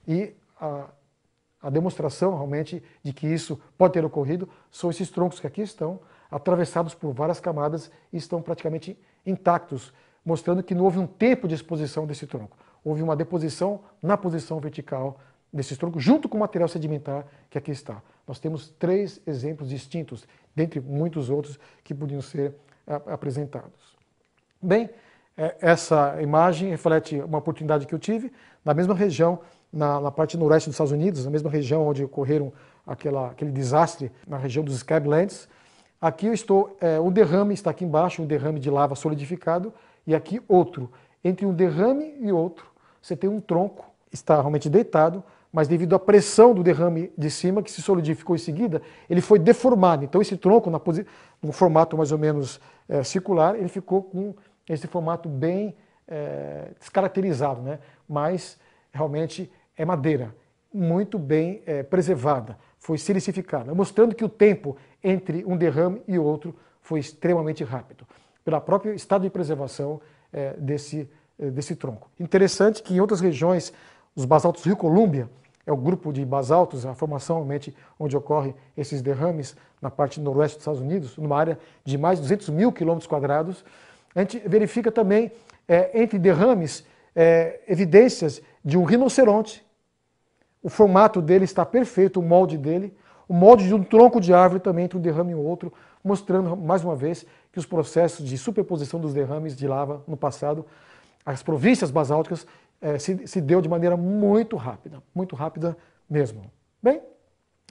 E a demonstração, realmente, de que isso pode ter ocorrido são esses troncos que aqui estão, atravessados por várias camadas e estão praticamente intactos, mostrando que não houve um tempo de exposição desse tronco. Houve uma deposição na posição vertical desses troncos, junto com o material sedimentar que aqui está. Nós temos 3 exemplos distintos, dentre muitos outros que podiam ser apresentados. Bem, essa imagem reflete uma oportunidade que eu tive na mesma região, na parte noroeste dos Estados Unidos, na mesma região onde ocorreram aquele desastre, na região dos Scablands. Aqui eu estou, um derrame está aqui embaixo, um derrame de lava solidificado, e aqui outro. Entre um derrame e outro, você tem um tronco, está realmente deitado, mas devido à pressão do derrame de cima, que se solidificou em seguida, ele foi deformado. Então esse tronco, num formato mais ou menos circular, ele ficou com esse formato bem descaracterizado, né? Mas realmente é madeira, muito bem preservada, foi silicificada, mostrando que o tempo entre um derrame e outro foi extremamente rápido, pelo próprio estado de preservação desse tronco. Interessante que em outras regiões, os basaltos Rio Colômbia, é o grupo de basaltos, a formação realmente onde ocorrem esses derrames na parte noroeste dos Estados Unidos, numa área de mais de 200 mil quilômetros quadrados. A gente verifica também, entre derrames, evidências de um rinoceronte. O formato dele está perfeito, o molde dele. O molde de um tronco de árvore também entre um derrame e o outro, mostrando mais uma vez que os processos de superposição dos derrames de lava no passado, as províncias basálticas, se deu de maneira muito rápida mesmo. Bem,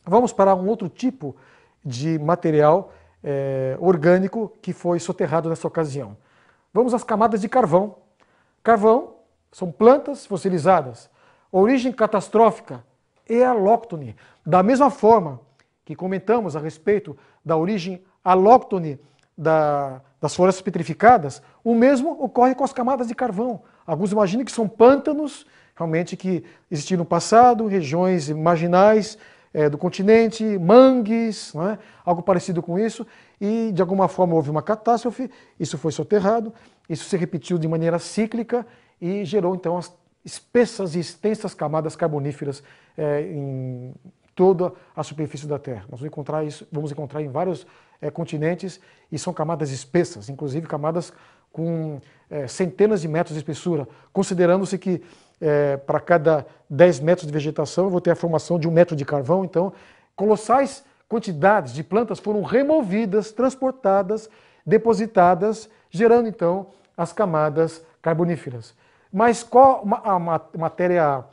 vamos para um outro tipo de material orgânico que foi soterrado nessa ocasião. Vamos às camadas de carvão. Carvão são plantas fossilizadas. Origem catastrófica e alóctone. Da mesma forma que comentamos a respeito da origem alóctone das florestas petrificadas, o mesmo ocorre com as camadas de carvão. Alguns imaginam que são pântanos, realmente que existiam no passado, regiões marginais do continente, mangues, não é? Algo parecido com isso, e de alguma forma houve uma catástrofe, isso foi soterrado, isso se repetiu de maneira cíclica e gerou então as espessas e extensas camadas carboníferas em toda a superfície da Terra. Nós vamos encontrar em vários continentes e são camadas espessas, inclusive camadas com centenas de metros de espessura, considerando-se que para cada 10 metros de vegetação eu vou ter a formação de 1 metro de carvão, então colossais quantidades de plantas foram removidas, transportadas, depositadas, gerando então as camadas carboníferas. Mas qual a material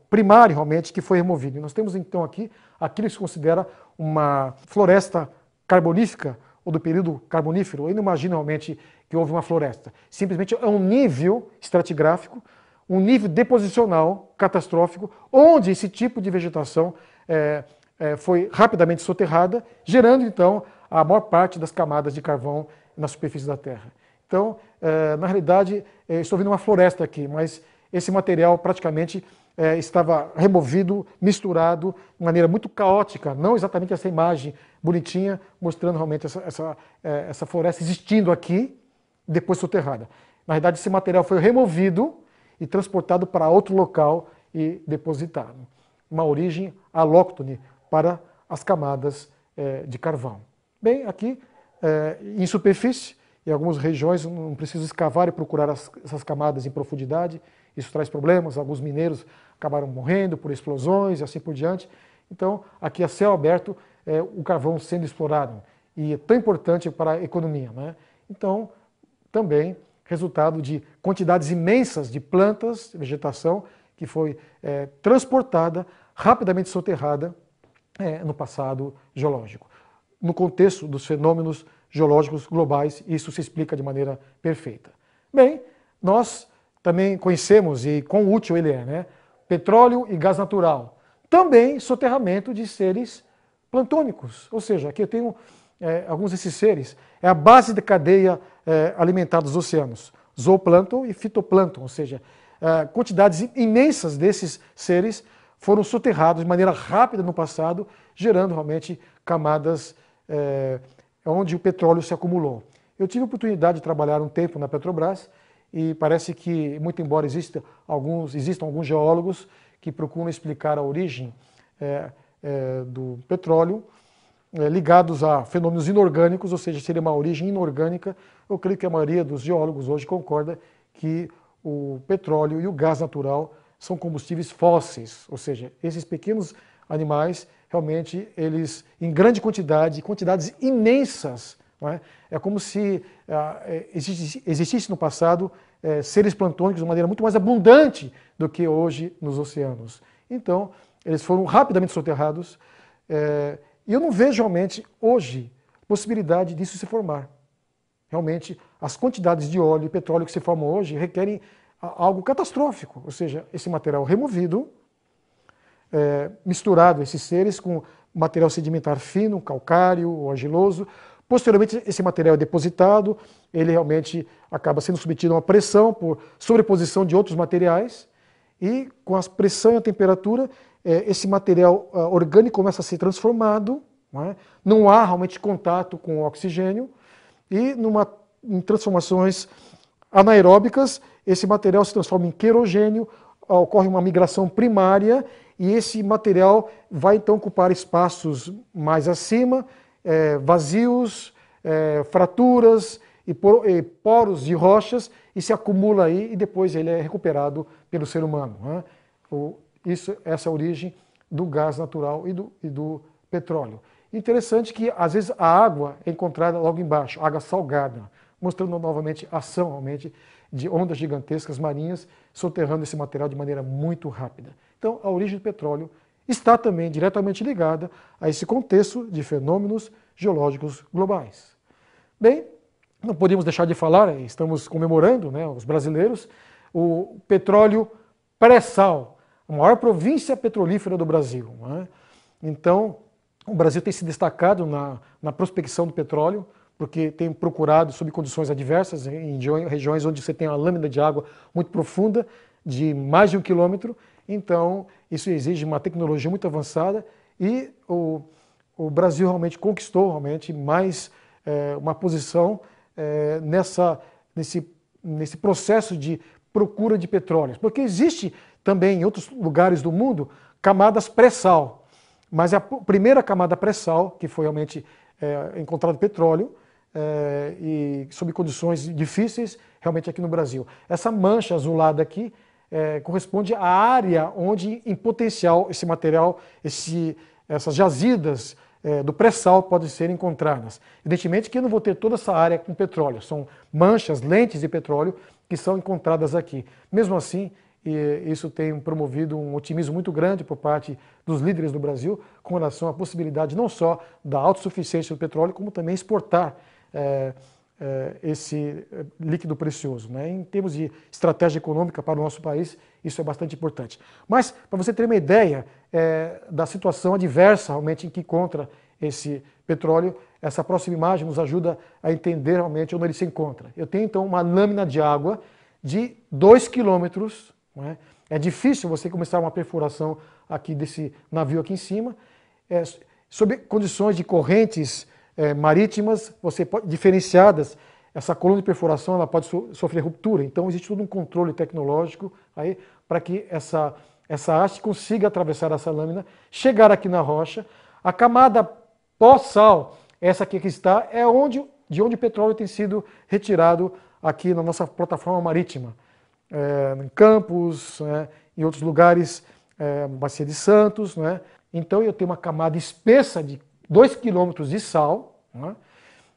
primário realmente que foi removido? E nós temos então aqui aquilo que se considera uma floresta carbonífera ou do período carbonífero. Eu não imagino realmente que houve uma floresta. Simplesmente é um nível estratigráfico, um nível deposicional catastrófico, onde esse tipo de vegetação foi rapidamente soterrada, gerando então a maior parte das camadas de carvão na superfície da Terra. Então, na realidade, estou vendo uma floresta aqui, mas esse material praticamente estava removido, misturado, de maneira muito caótica, não exatamente essa imagem bonitinha, mostrando realmente essa floresta existindo aqui, depois soterrada. Na realidade, esse material foi removido e transportado para outro local e depositado. Uma origem alóctone para as camadas de carvão. Bem, aqui, em superfície, em algumas regiões não preciso escavar e procurar essas camadas em profundidade, isso traz problemas, alguns mineiros acabaram morrendo por explosões e assim por diante. Então, aqui a céu aberto, o carvão sendo explorado, e é tão importante para a economia, né? Então, também resultado de quantidades imensas de plantas, vegetação, que foi transportada, rapidamente soterrada no passado geológico. No contexto dos fenômenos geológicos globais, isso se explica de maneira perfeita. Bem, nós também conhecemos, e quão útil ele é, né? Petróleo e gás natural. Também soterramento de seres plantônicos, ou seja, aqui eu tenho alguns desses seres, é a base da cadeia alimentar dos oceanos, zooplâncton e fitoplâncton, ou seja, quantidades imensas desses seres foram soterrados de maneira rápida no passado, gerando realmente camadas onde o petróleo se acumulou. Eu tive a oportunidade de trabalhar um tempo na Petrobras e parece que, muito embora existam alguns geólogos que procuram explicar a origem do petróleo, ligados a fenômenos inorgânicos, ou seja, seria uma origem inorgânica, eu creio que a maioria dos geólogos hoje concorda que o petróleo e o gás natural são combustíveis fósseis, ou seja, esses pequenos animais, realmente, eles, em grande quantidade, quantidades imensas, não é? É como se existisse no passado seres plantônicos de uma maneira muito mais abundante do que hoje nos oceanos. Então, eles foram rapidamente soterrados, e eu não vejo realmente hoje possibilidade disso se formar. Realmente, as quantidades de óleo e petróleo que se formam hoje requerem algo catastrófico, ou seja, esse material removido, misturado esses seres com material sedimentar fino, calcário ou argiloso. Posteriormente, esse material é depositado, ele realmente acaba sendo submetido a uma pressão por sobreposição de outros materiais, e com a pressão e a temperatura, esse material orgânico começa a ser transformado, não há realmente contato com o oxigênio, e em transformações anaeróbicas, esse material se transforma em querogênio, ocorre uma migração primária e esse material vai então ocupar espaços mais acima, vazios, fraturas e poros de rochas, e se acumula aí e depois ele é recuperado pelo ser humano, né? Essa é a origem do gás natural e do petróleo. Interessante que às vezes a água é encontrada logo embaixo, água salgada, mostrando novamente a ação realmente de ondas gigantescas marinhas soterrando esse material de maneira muito rápida. Então, a origem do petróleo está também diretamente ligada a esse contexto de fenômenos geológicos globais. Bem, não podemos deixar de falar, estamos comemorando, né, os brasileiros, o petróleo pré-sal, a maior província petrolífera do Brasil, né? Então, o Brasil tem se destacado na prospecção do petróleo, porque tem procurado sob condições adversas, em regiões onde você tem uma lâmina de água muito profunda, de mais de 1 quilômetro. Então, isso exige uma tecnologia muito avançada e o Brasil realmente conquistou mais uma posição nesse processo de procura de petróleo. Porque existe também em outros lugares do mundo camadas pré-sal, mas a primeira camada pré-sal, que foi realmente encontrado petróleo, e sob condições difíceis, realmente aqui no Brasil. Essa mancha azulada aqui corresponde à área onde, em potencial, esse material, essas jazidas do pré-sal podem ser encontradas. Evidentemente que eu não vou ter toda essa área com petróleo, são manchas, lentes de petróleo que são encontradas aqui. Mesmo assim, isso tem promovido um otimismo muito grande por parte dos líderes do Brasil com relação à possibilidade não só da autossuficiência do petróleo, como também exportar esse líquido precioso, né? Em termos de estratégia econômica para o nosso país, isso é bastante importante. Mas, para você ter uma ideia da situação adversa realmente em que encontra esse petróleo, essa próxima imagem nos ajuda a entender realmente onde ele se encontra. Eu tenho então uma lâmina de água de 2 quilômetros, né? É difícil você começar uma perfuração aqui desse navio aqui em cima, sob condições de correntes marítimas, diferenciadas, essa coluna de perfuração ela pode sofrer ruptura. Então existe todo um controle tecnológico aí para que essa haste consiga atravessar essa lâmina, chegar aqui na rocha. A camada pós-sal, essa aqui que está, é de onde o petróleo tem sido retirado aqui na nossa plataforma marítima, em Campos, em outros lugares, Bacia de Santos, né? Então eu tenho uma camada espessa de 2 quilômetros de sal, né?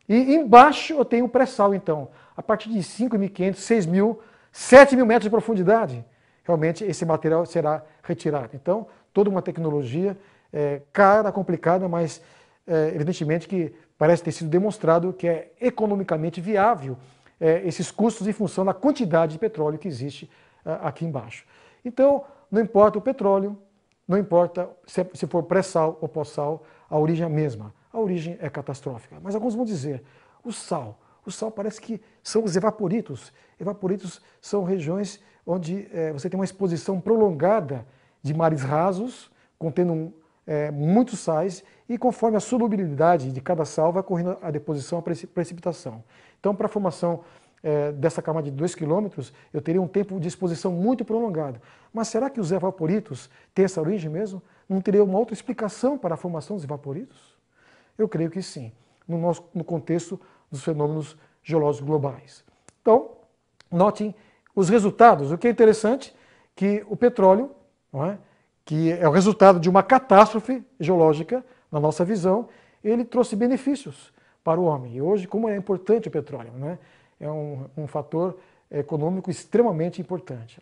E embaixo eu tenho o pré-sal, então, a partir de 5.500, 6.000, 7.000 metros de profundidade, realmente esse material será retirado. Então, toda uma tecnologia cara, complicada, mas evidentemente que parece ter sido demonstrado que é economicamente viável esses custos em função da quantidade de petróleo que existe aqui embaixo. Então, não importa o petróleo, não importa se for pré-sal ou pós-sal, a origem é a mesma. A origem é catastrófica. Mas alguns vão dizer, o sal parece que são os evaporitos. Evaporitos são regiões onde você tem uma exposição prolongada de mares rasos, contendo muitos sais, e conforme a solubilidade de cada sal vai ocorrendo a deposição, a precipitação. Então, para a formação dessa camada de 2 quilômetros, eu teria um tempo de exposição muito prolongado. Mas será que os evaporitos têm essa origem mesmo? Não teria uma outra explicação para a formação dos evaporitos? Eu creio que sim, no contexto dos fenômenos geológicos globais. Então, notem os resultados. O que é interessante que o petróleo, não é, que é o resultado de uma catástrofe geológica, na nossa visão, ele trouxe benefícios para o homem. E hoje, como é importante o petróleo, né? É um fator econômico extremamente importante.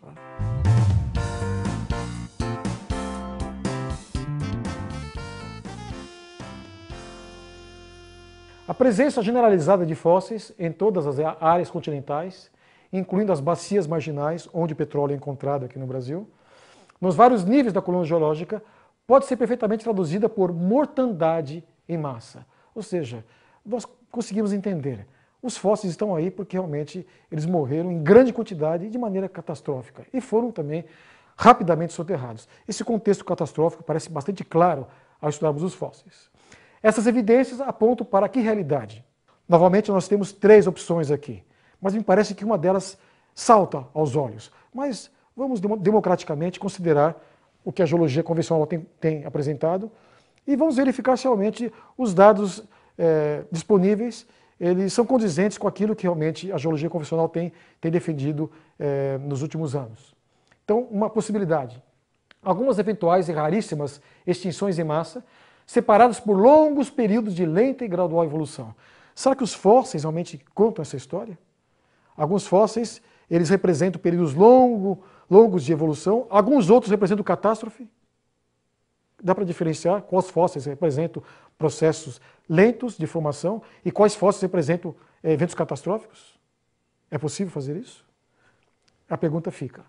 A presença generalizada de fósseis em todas as áreas continentais, incluindo as bacias marginais, onde o petróleo é encontrado aqui no Brasil, nos vários níveis da coluna geológica, pode ser perfeitamente traduzida por mortandade em massa. Ou seja, nós conseguimos entender, os fósseis estão aí porque realmente eles morreram em grande quantidade e de maneira catastrófica, e foram também rapidamente soterrados. Esse contexto catastrófico parece bastante claro ao estudarmos os fósseis. Essas evidências apontam para que realidade? Novamente, nós temos 3 opções aqui, mas me parece que uma delas salta aos olhos. Mas Vamos democraticamente considerar o que a geologia convencional tem apresentado e vamos verificar se realmente os dados disponíveis eles são condizentes com aquilo que realmente a geologia convencional tem defendido nos últimos anos. Então, uma possibilidade. Algumas eventuais e raríssimas extinções em massa, separadas por longos períodos de lenta e gradual evolução. Será que os fósseis realmente contam essa história? Alguns fósseis, eles representam períodos longos de evolução, alguns outros representam catástrofe. Dá para diferenciar quais fósseis representam processos lentos de formação e quais fósseis representam eventos catastróficos? É possível fazer isso? A pergunta fica.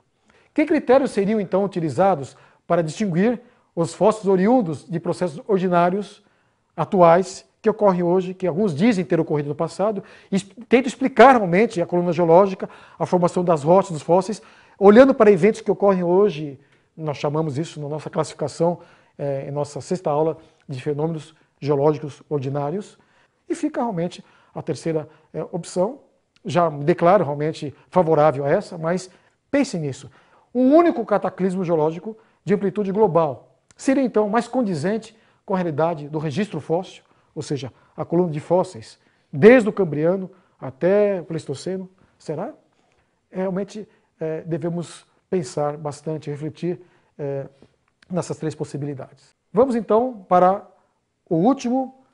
Que critérios seriam então utilizados para distinguir os fósseis oriundos de processos ordinários atuais que ocorrem hoje, que alguns dizem ter ocorrido no passado, e tentam explicar realmente a coluna geológica, a formação das rochas, dos fósseis, olhando para eventos que ocorrem hoje, nós chamamos isso na nossa classificação, em nossa sexta aula de fenômenos geológicos ordinários, e fica realmente a terceira opção, já me declaro realmente favorável a essa, mas pense nisso. Um único cataclismo geológico de amplitude global seria então mais condizente com a realidade do registro fóssil, ou seja, a coluna de fósseis, desde o Cambriano até o Pleistoceno, será? Realmente devemos pensar bastante, refletir nessas três possibilidades. Vamos então para o último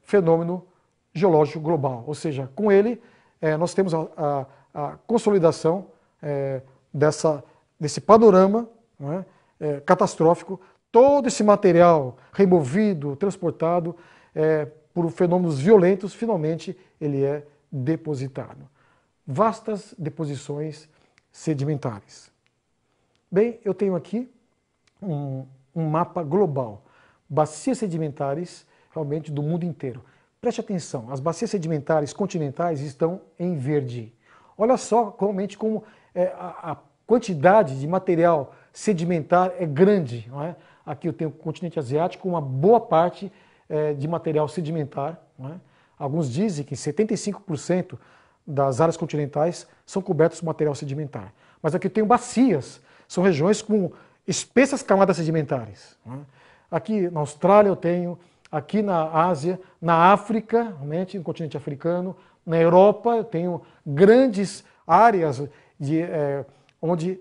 fenômeno geológico global, ou seja, com ele nós temos a consolidação desse panorama, não é, catastrófico, todo esse material removido, transportado por fenômenos violentos, finalmente ele é depositado. Vastas deposições sedimentares. Bem, eu tenho aqui um mapa global, bacias sedimentares realmente do mundo inteiro. Preste atenção, as bacias sedimentares continentais estão em verde. Olha só realmente como a quantidade de material sedimentar é grande, não é? Aqui eu tenho o continente asiático, uma boa parte de material sedimentar. Não é? Alguns dizem que 75% das áreas continentais são cobertas por material sedimentar. Mas aqui eu tenho bacias, são regiões com espessas camadas sedimentares. Não é? Aqui na Austrália eu tenho, aqui na Ásia, na África, realmente no continente africano, na Europa eu tenho grandes áreas onde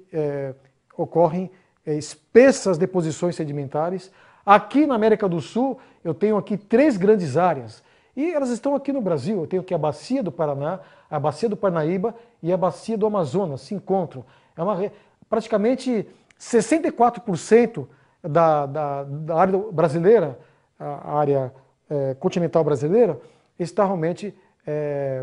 ocorrem espessas deposições sedimentares. Aqui na América do Sul, eu tenho aqui 3 grandes áreas. E elas estão aqui no Brasil. Eu tenho aqui a Bacia do Paraná, a Bacia do Parnaíba e a Bacia do Amazonas se encontram. Praticamente 64% da área brasileira, a área continental brasileira, está realmente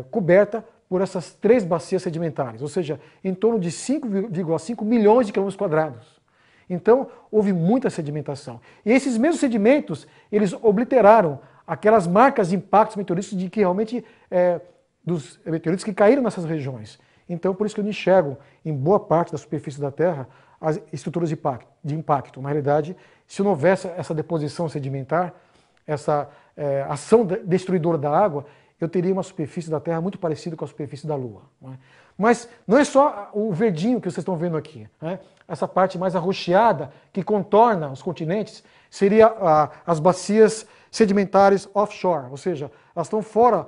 coberta por essas 3 bacias sedimentares, ou seja, em torno de 5,5 milhões de quilômetros quadrados. Então, houve muita sedimentação. E esses mesmos sedimentos, eles obliteraram aquelas marcas de impactos meteoríticos de que realmente, dos meteoritos que caíram nessas regiões. Então, por isso que eu não enxergo, em boa parte da superfície da Terra, as estruturas de impacto. Na realidade, se não houvesse essa deposição sedimentar, essa ação destruidora da água, eu teria uma superfície da Terra muito parecida com a superfície da Lua. Não é? Mas não é só o verdinho que vocês estão vendo aqui. Né? Essa parte mais arroxeada que contorna os continentes seria as bacias sedimentares offshore, ou seja, elas estão fora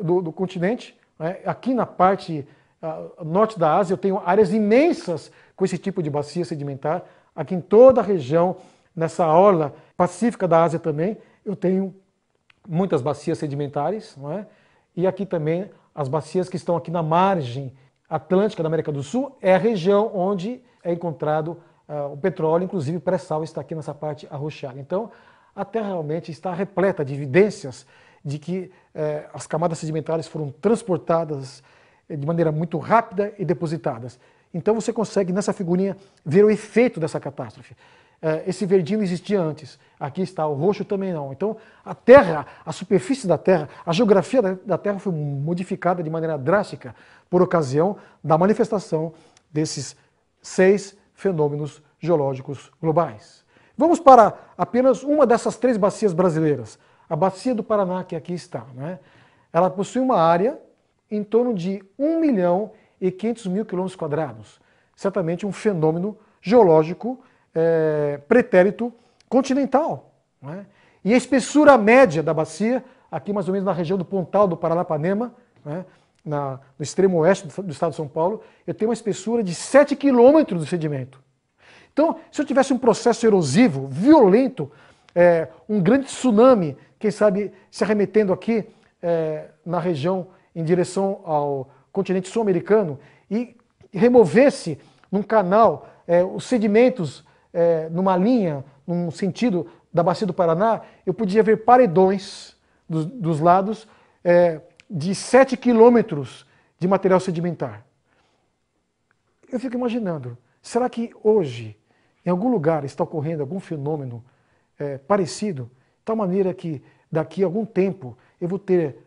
do continente. Né? Aqui na parte norte da Ásia eu tenho áreas imensas com esse tipo de bacia sedimentar. Aqui em toda a região, nessa orla pacífica da Ásia também, eu tenho muitas bacias sedimentares, não é? E aqui também as bacias que estão aqui na margem atlântica da América do Sul é a região onde é encontrado o petróleo, inclusive o pré-sal está aqui nessa parte arroxeada. Então, a Terra realmente está repleta de evidências de que as camadas sedimentares foram transportadas de maneira muito rápida e depositadas. Então você consegue nessa figurinha ver o efeito dessa catástrofe. Esse verdinho não existia antes, aqui está, o roxo também não. Então a Terra, a superfície da Terra, a geografia da Terra foi modificada de maneira drástica por ocasião da manifestação desses 6 fenômenos geológicos globais. Vamos para apenas uma dessas 3 bacias brasileiras, a Bacia do Paraná, que aqui está. Né? Ela possui uma área em torno de 1.500.000 quilômetros quadrados. certamente um fenômeno geológico pretérito continental. Não é? E a espessura média da bacia, aqui mais ou menos na região do Pontal do Paranapanema, né, no extremo oeste do estado de São Paulo, eu tenho uma espessura de 7 quilômetros de sedimento. Então, se eu tivesse um processo erosivo, violento, um grande tsunami, quem sabe se arremetendo aqui na região em direção ao continente sul-americano, e removesse num canal os sedimentos numa linha, num sentido da bacia do Paraná, eu podia ver paredões dos lados de 7 quilômetros de material sedimentar. Eu fico imaginando, será que hoje, em algum lugar, está ocorrendo algum fenômeno parecido, de tal maneira que daqui a algum tempo eu vou ter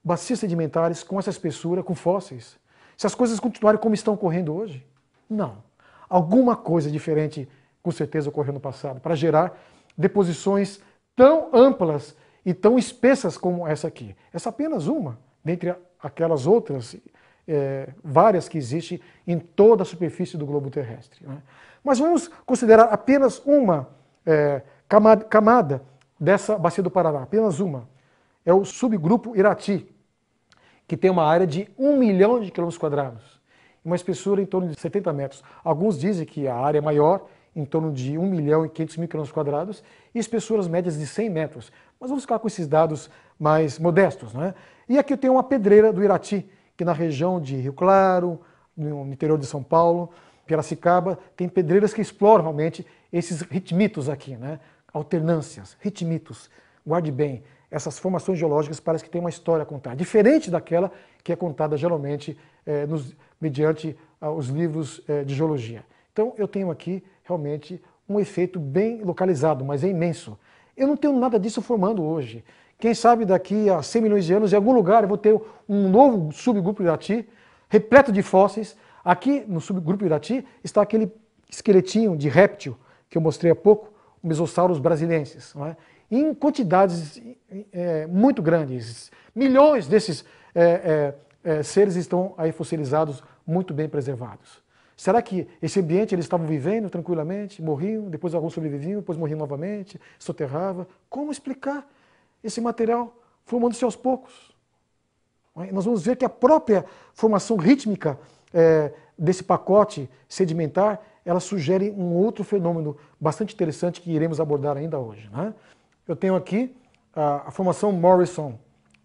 bacias sedimentares com essa espessura, com fósseis? Se as coisas continuarem como estão ocorrendo hoje? Não. Alguma coisa diferente, com certeza, ocorreu no passado, para gerar deposições tão amplas e tão espessas como essa aqui. Essa é apenas uma, dentre aquelas outras várias que existem em toda a superfície do globo terrestre. Né? Mas vamos considerar apenas uma camada dessa bacia do Paraná, apenas uma. É o subgrupo Irati, que tem uma área de 1 milhão de quilômetros quadrados, uma espessura em torno de 70 metros. Alguns dizem que a área é maior, em torno de 1 milhão e 500 mil quilômetros quadrados, e espessuras médias de 100 metros. Mas vamos ficar com esses dados mais modestos. Né? E aqui eu tenho uma pedreira do Irati, que na região de Rio Claro, no interior de São Paulo, Piracicaba, tem pedreiras que exploram realmente esses ritmitos aqui, né? Alternâncias, ritmitos. Guarde bem, essas formações geológicas parece que tem uma história a contar, diferente daquela que é contada geralmente mediante os livros de geologia. Então eu tenho aqui realmente um efeito bem localizado, mas é imenso. Eu não tenho nada disso formando hoje. Quem sabe daqui a 100 milhões de anos, em algum lugar, eu vou ter um novo subgrupo Irati, repleto de fósseis. Aqui no subgrupo Irati está aquele esqueletinho de réptil que eu mostrei há pouco, o Mesosaurus brasiliensis, não é? Em quantidades muito grandes. Milhões desses seres estão aí fossilizados, muito bem preservados. Será que esse ambiente eles estavam vivendo tranquilamente, morriam, depois alguns sobreviviam, depois morriam novamente, soterrava? Como explicar esse material formando-se aos poucos? Nós vamos ver que a própria formação rítmica desse pacote sedimentar, ela sugere um outro fenômeno bastante interessante que iremos abordar ainda hoje. Né? Eu tenho aqui a formação Morrison,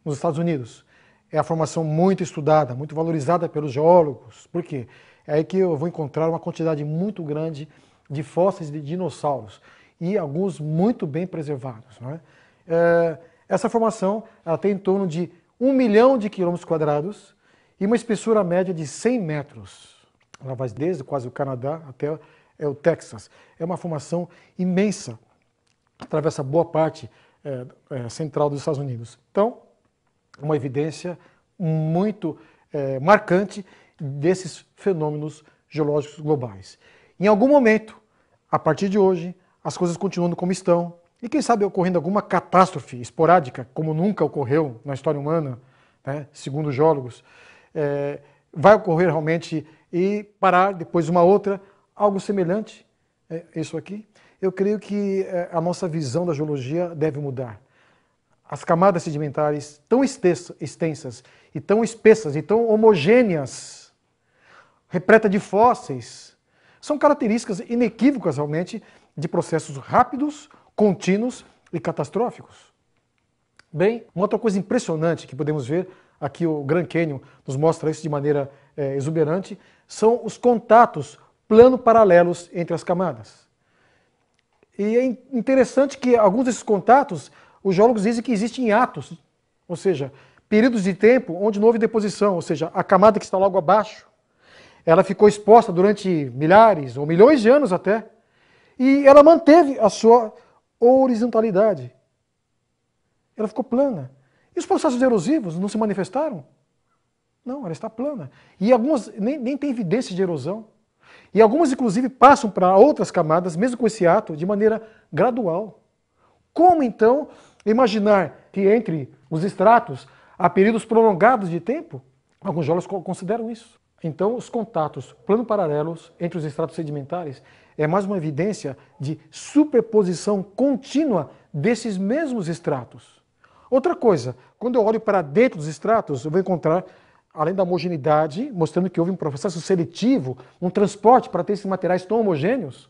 nos Estados Unidos. É a formação muito estudada, muito valorizada pelos geólogos. Por quê? É aí que eu vou encontrar uma quantidade muito grande de fósseis de dinossauros e alguns muito bem preservados. Não é? Essa formação ela tem em torno de 1 milhão de quilômetros quadrados e uma espessura média de 100 metros. Ela vai desde quase o Canadá até o Texas. É uma formação imensa, atravessa boa parte central dos Estados Unidos. Então, uma evidência muito marcante desses fenômenos geológicos globais. Em algum momento, a partir de hoje, as coisas continuando como estão, e quem sabe ocorrendo alguma catástrofe esporádica, como nunca ocorreu na história humana, né, segundo os geólogos, vai ocorrer realmente e parar depois uma outra, algo semelhante, isso aqui. Eu creio que a nossa visão da geologia deve mudar. As camadas sedimentares tão extensas e tão espessas e tão homogêneas, repleta de fósseis, são características inequívocas realmente de processos rápidos, contínuos e catastróficos. Bem, uma outra coisa impressionante que podemos ver, aqui o Grand Canyon nos mostra isso de maneira exuberante, são os contatos plano-paralelos entre as camadas. E é interessante que alguns desses contatos, os geólogos dizem que existem hiatos, ou seja, períodos de tempo onde não houve deposição, ou seja, a camada que está logo abaixo, ela ficou exposta durante milhares ou milhões de anos até, e ela manteve a sua horizontalidade. Ela ficou plana. E os processos erosivos não se manifestaram? Não, ela está plana. E algumas nem tem evidência de erosão. E algumas, inclusive, passam para outras camadas, mesmo com esse ato, de maneira gradual. Como, então, imaginar que entre os estratos há períodos prolongados de tempo? Alguns geólogos consideram isso. Então, os contatos plano-paralelos entre os estratos sedimentares é mais uma evidência de superposição contínua desses mesmos estratos. Outra coisa, quando eu olho para dentro dos estratos, eu vou encontrar, além da homogeneidade, mostrando que houve um processo seletivo, um transporte para ter esses materiais tão homogêneos,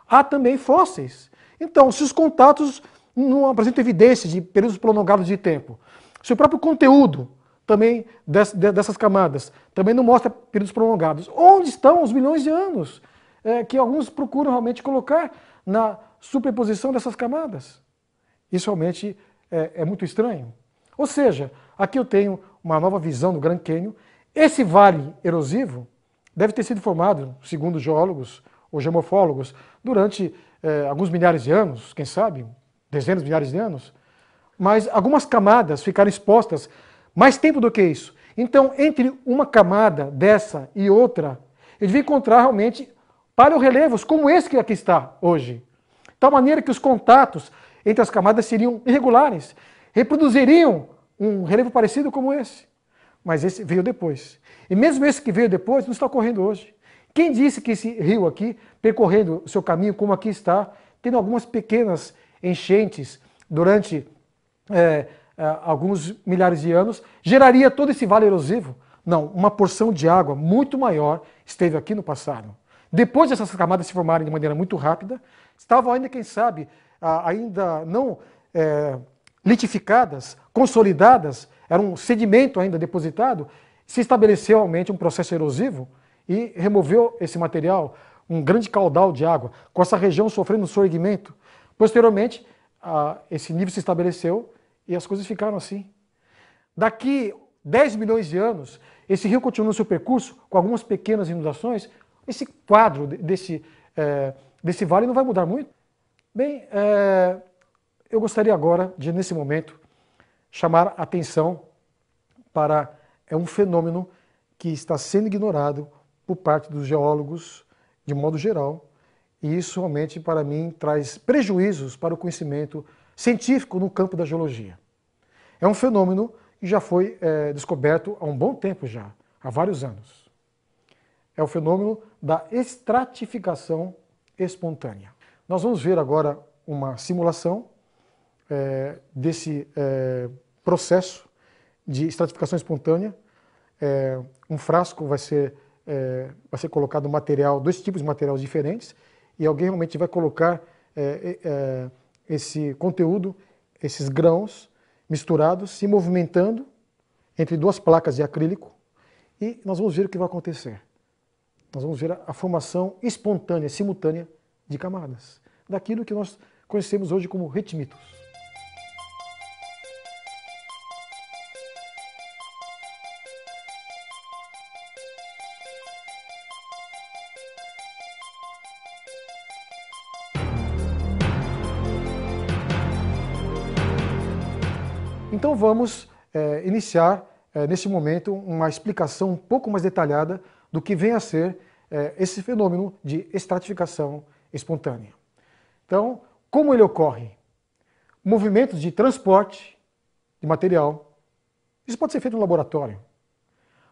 há também fósseis. Então, se os contatos não apresentam evidência de períodos prolongados de tempo, se o próprio conteúdo também dessas camadas também não mostra períodos prolongados, onde estão os milhões de anos que alguns procuram realmente colocar na superposição dessas camadas? Isso realmente é muito estranho. Ou seja, aqui eu tenho uma nova visão do Grand Canyon. Esse vale erosivo deve ter sido formado, segundo geólogos ou geomorfólogos, durante alguns milhares de anos, quem sabe, dezenas de milhares de anos, mas algumas camadas ficaram expostas mais tempo do que isso. Então, entre uma camada dessa e outra, eu devia encontrar realmente paleorrelevos como esse que aqui está hoje. De tal maneira que os contatos entre as camadas seriam irregulares, reproduziriam um relevo parecido como esse. Mas esse veio depois. E mesmo esse que veio depois não está ocorrendo hoje. Quem disse que esse rio aqui, percorrendo o seu caminho como aqui está, tendo algumas pequenas enchentes durante alguns milhares de anos, geraria todo esse vale erosivo? Não, uma porção de água muito maior esteve aqui no passado. Depois dessas camadas se formarem de maneira muito rápida, estavam ainda, quem sabe, ainda não litificadas, consolidadas, era um sedimento ainda depositado, se estabeleceu realmente um processo erosivo e removeu esse material, um grande caudal de água, com essa região sofrendo um sorgimento. Posteriormente, esse nível se estabeleceu e as coisas ficaram assim. Daqui 10 milhões de anos, esse rio continua no seu percurso, com algumas pequenas inundações, esse quadro desse vale não vai mudar muito. Bem, eu gostaria agora de, nesse momento, chamar a atenção para um fenômeno que está sendo ignorado por parte dos geólogos, de modo geral, e isso realmente, para mim, traz prejuízos para o conhecimento científico no campo da geologia. É um fenômeno que já foi descoberto há um bom tempo já, há vários anos. É o fenômeno da estratificação espontânea. Nós vamos ver agora uma simulação desse processo de estratificação espontânea. Um frasco vai ser colocado material, dois tipos de materiais diferentes, e alguém realmente vai colocar esse conteúdo, esses grãos misturados, se movimentando entre duas placas de acrílico, e nós vamos ver o que vai acontecer. Nós vamos ver a formação espontânea, simultânea de camadas, daquilo que nós conhecemos hoje como retimitos. Então vamos iniciar, neste momento, uma explicação um pouco mais detalhada do que vem a ser esse fenômeno de estratificação espontânea. Então, como ele ocorre? Movimentos de transporte de material, isso pode ser feito no laboratório.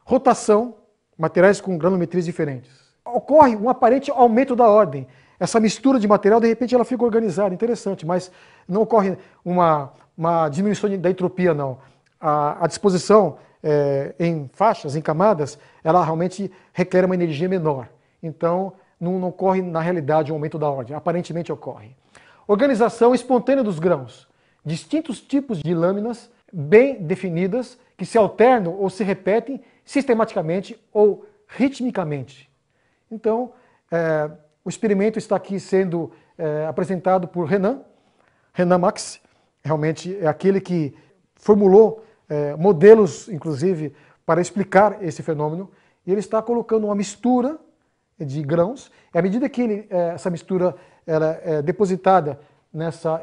Rotação, materiais com granulometrias diferentes. Ocorre um aparente aumento da ordem. Essa mistura de material, de repente, ela fica organizada, interessante, mas não ocorre uma diminuição da entropia, não. A disposição em faixas, em camadas, ela realmente requer uma energia menor. Então, não ocorre, na realidade, um aumento da ordem. Aparentemente ocorre. Organização espontânea dos grãos. Distintos tipos de lâminas bem definidas que se alternam ou se repetem sistematicamente ou ritmicamente. Então, o experimento está aqui sendo apresentado por Renan Max. Realmente é aquele que formulou modelos, inclusive, para explicar esse fenômeno. E ele está colocando uma mistura de grãos. E à medida que essa mistura ela é depositada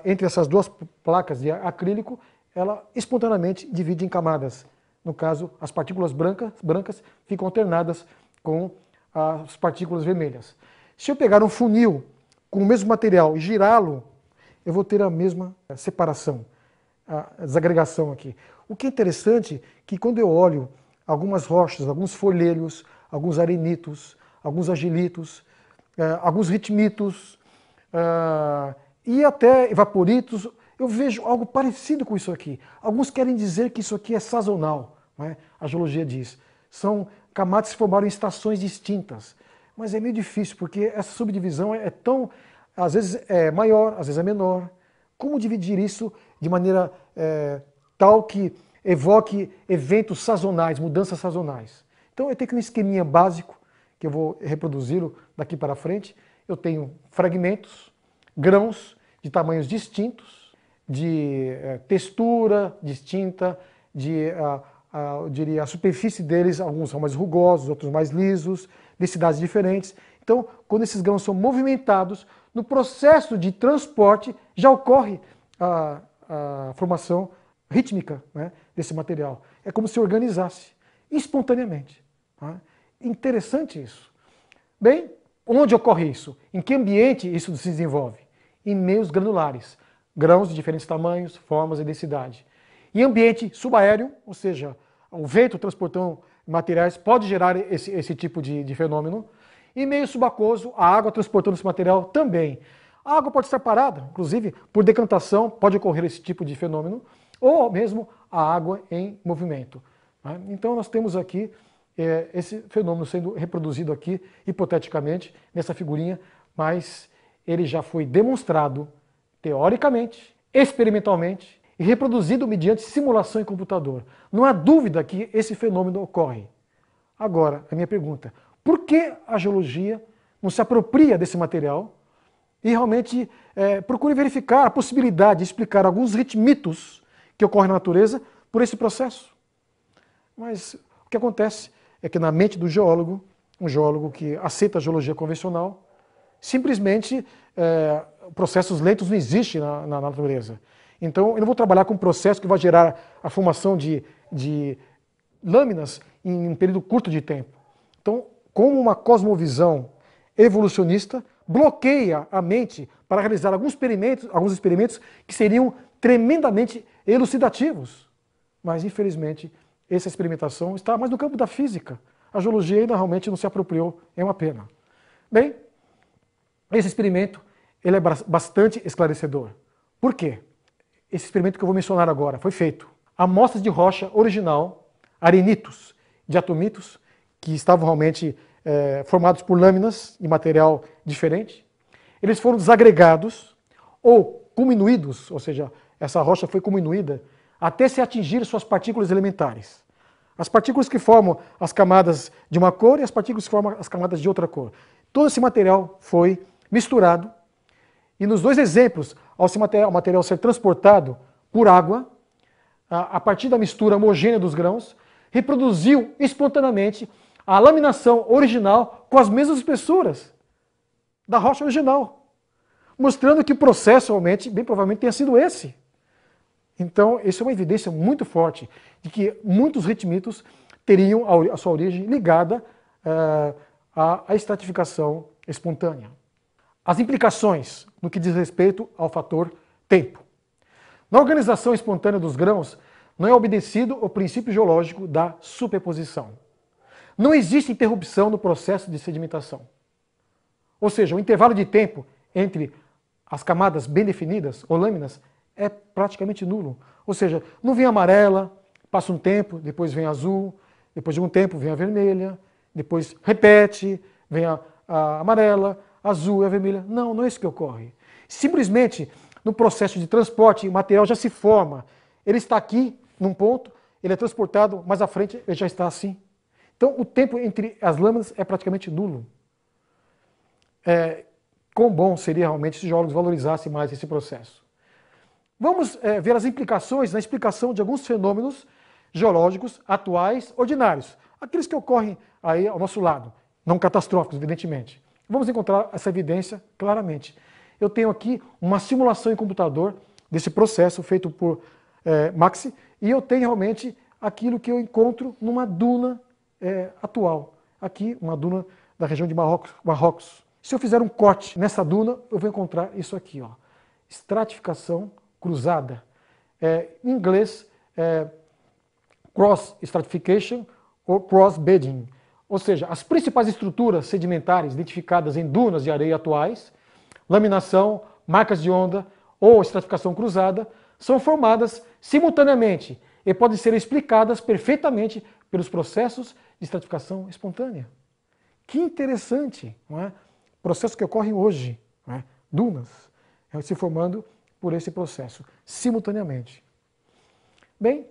entre essas duas placas de acrílico, ela espontaneamente divide em camadas. No caso, as partículas brancas ficam alternadas com as partículas vermelhas. Se eu pegar um funil com o mesmo material e girá-lo, eu vou ter a mesma separação, a desagregação aqui. O que é interessante é que quando eu olho algumas rochas, alguns folheiros, alguns arenitos, alguns agelitos, alguns ritmitos e até evaporitos. Eu vejo algo parecido com isso aqui. Alguns querem dizer que isso aqui é sazonal, não é? A geologia diz. São camadas que se formaram em estações distintas. Mas é meio difícil, porque essa subdivisão é tão, às vezes é maior, às vezes é menor. Como dividir isso de maneira tal que evoque eventos sazonais, mudanças sazonais? Então eu tenho aqui um esqueminha básico, que eu vou reproduzi-lo daqui para frente. Eu tenho fragmentos, grãos de tamanhos distintos, de textura distinta, eu diria, a superfície deles, alguns são mais rugosos, outros mais lisos, densidades diferentes. Então, quando esses grãos são movimentados, no processo de transporte já ocorre a formação rítmica, né, desse material. É como se organizasse espontaneamente. Né? Interessante isso. Bem, onde ocorre isso? Em que ambiente isso se desenvolve? Em meios granulares. Grãos de diferentes tamanhos, formas e densidade. Em ambiente subaéreo, ou seja, o vento transportando materiais pode gerar esse tipo de fenômeno. Em meio subaquoso, a água transportando esse material também. A água pode estar parada, inclusive por decantação pode ocorrer esse tipo de fenômeno, ou mesmo a água em movimento. Né? Então nós temos aqui esse fenômeno sendo reproduzido aqui, hipoteticamente, nessa figurinha, mas ele já foi demonstrado teoricamente, experimentalmente e reproduzido mediante simulação em computador. Não há dúvida que esse fenômeno ocorre. Agora, a minha pergunta, por que a geologia não se apropria desse material e realmente procura verificar a possibilidade de explicar alguns ritmitos que ocorrem na natureza por esse processo? Mas o que acontece é que na mente do geólogo, um geólogo que aceita a geologia convencional, simplesmente processos lentos não existem na natureza. Então eu não vou trabalhar com um processo que vai gerar a formação de lâminas em um período curto de tempo. Então, como uma cosmovisão evolucionista, bloqueia a mente para realizar alguns experimentos que seriam tremendamente elucidativos. Mas, infelizmente, essa experimentação está mais no campo da física. A geologia ainda realmente não se apropriou, é uma pena. Bem, esse experimento ele é bastante esclarecedor. Por quê? Esse experimento que eu vou mencionar agora foi feito. Amostras de rocha original, arenitos, diatomitos, que estavam realmente formados por lâminas de material diferente. Eles foram desagregados ou cominuídos, ou seja, essa rocha foi cominuída até se atingir suas partículas elementares. As partículas que formam as camadas de uma cor e as partículas que formam as camadas de outra cor. Todo esse material foi misturado e nos dois exemplos, ao o material ser transportado por água, a partir da mistura homogênea dos grãos, reproduziu espontaneamente a laminação original com as mesmas espessuras da rocha original, mostrando que o processo realmente, bem provavelmente, tenha sido esse. Então, isso é uma evidência muito forte de que muitos ritmitos teriam a sua origem ligada à estratificação espontânea. As implicações no que diz respeito ao fator tempo. Na organização espontânea dos grãos, não é obedecido o princípio geológico da superposição. Não existe interrupção no processo de sedimentação. Ou seja, o intervalo de tempo entre as camadas bem definidas, ou lâminas, é praticamente nulo. Ou seja, não vem amarela, passa um tempo, depois vem azul, depois de um tempo vem a vermelha, depois repete, vem a amarela, azul e a vermelha. Não, não é isso que ocorre. Simplesmente, no processo de transporte, o material já se forma. Ele está aqui, num ponto, ele é transportado, mais à frente ele já está assim. Então, o tempo entre as lâminas é praticamente nulo. Quão bom seria realmente se os geólogos valorizassem mais esse processo. Vamos ver as implicações na explicação de alguns fenômenos geológicos atuais, ordinários. Aqueles que ocorrem aí ao nosso lado, não catastróficos, evidentemente. Vamos encontrar essa evidência claramente. Eu tenho aqui uma simulação em computador desse processo feito por Maxi, e eu tenho realmente aquilo que eu encontro numa duna atual. Aqui, uma duna da região de Marrocos. Se eu fizer um corte nessa duna, eu vou encontrar isso aqui, ó. Estratificação cruzada. Em inglês, cross stratification ou cross-bedding, ou seja, as principais estruturas sedimentares identificadas em dunas de areia atuais, laminação, marcas de onda ou estratificação cruzada, são formadas simultaneamente e podem ser explicadas perfeitamente pelos processos de estratificação espontânea. Que interessante, não é? Processos que ocorrem hoje, não é? Dunas se formando por esse processo, simultaneamente. Bem,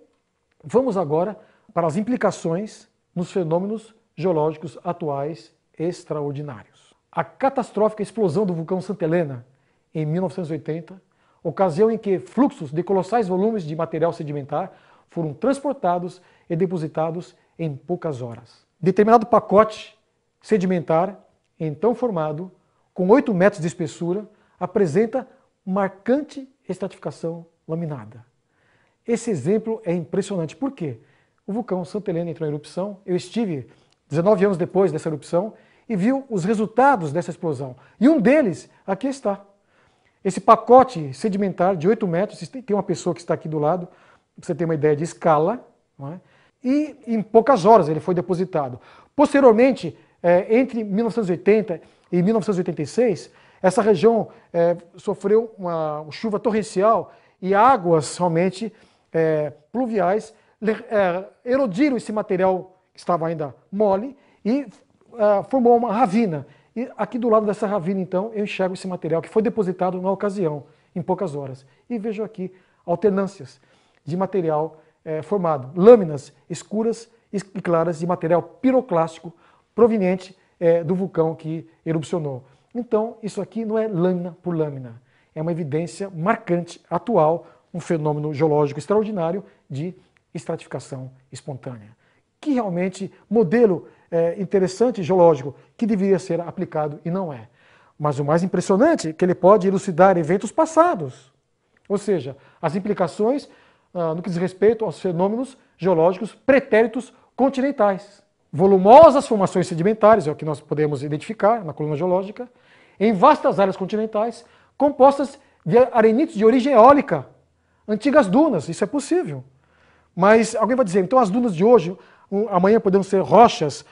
vamos agora para as implicações nos fenômenos geológicos atuais extraordinários. A catastrófica explosão do vulcão Santa Helena, em 1980, ocasião em que fluxos de colossais volumes de material sedimentar foram transportados e depositados em poucas horas. Determinado pacote sedimentar, então formado, com 8 metros de espessura, apresenta marcante estratificação laminada. Esse exemplo é impressionante. Por quê? O vulcão Santa Helena entrou em erupção, eu estive 19 anos depois dessa erupção e viu os resultados dessa explosão. E um deles, aqui está. Esse pacote sedimentar de 8 metros, tem uma pessoa que está aqui do lado, para você ter uma ideia de escala, não é? E em poucas horas ele foi depositado. Posteriormente, entre 1980 e 1986, essa região sofreu uma chuva torrencial e águas realmente pluviais erodiram esse material que estava ainda mole e formou uma ravina. E aqui do lado dessa ravina, então, eu enxergo esse material que foi depositado na ocasião, em poucas horas. E vejo aqui alternâncias de material formado, lâminas escuras e claras de material piroclástico proveniente do vulcão que erupcionou. Então, isso aqui não é lâmina por lâmina, é uma evidência marcante, atual, um fenômeno geológico extraordinário de estratificação espontânea. Que realmente modelo interessante geológico que deveria ser aplicado e não é. Mas o mais impressionante é que ele pode elucidar eventos passados, ou seja, as implicações no que diz respeito aos fenômenos geológicos pretéritos continentais. Volumosas formações sedimentares, é o que nós podemos identificar na coluna geológica, em vastas áreas continentais, compostas de arenitos de origem eólica, antigas dunas, isso é possível. Mas alguém vai dizer, então as dunas de hoje, amanhã podemos ser rochas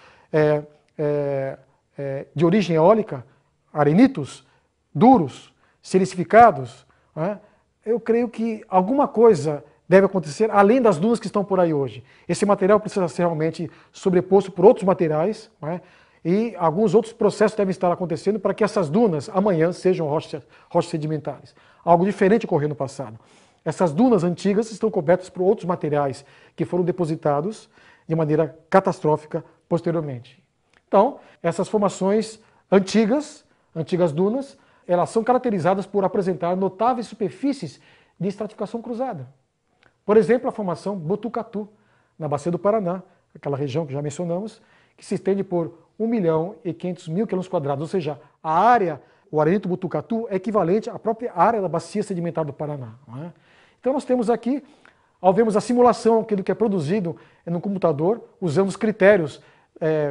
de origem eólica, arenitos duros, silicificados, não é? Eu creio que alguma coisa deve acontecer além das dunas que estão por aí hoje. Esse material precisa ser realmente sobreposto por outros materiais, não é? E alguns outros processos devem estar acontecendo para que essas dunas amanhã sejam rochas sedimentares. Algo diferente ocorreu no passado. Essas dunas antigas estão cobertas por outros materiais que foram depositados de maneira catastrófica posteriormente. Então, essas formações antigas dunas, elas são caracterizadas por apresentar notáveis superfícies de estratificação cruzada. Por exemplo, a formação Botucatu, na Bacia do Paraná, aquela região que já mencionamos, que se estende por 1.500.000 km², ou seja, a área, o arenito Botucatu é equivalente à própria área da Bacia Sedimentar do Paraná. Não é? Então nós temos aqui, ao vermos a simulação, aquilo que é produzido no computador, usando os critérios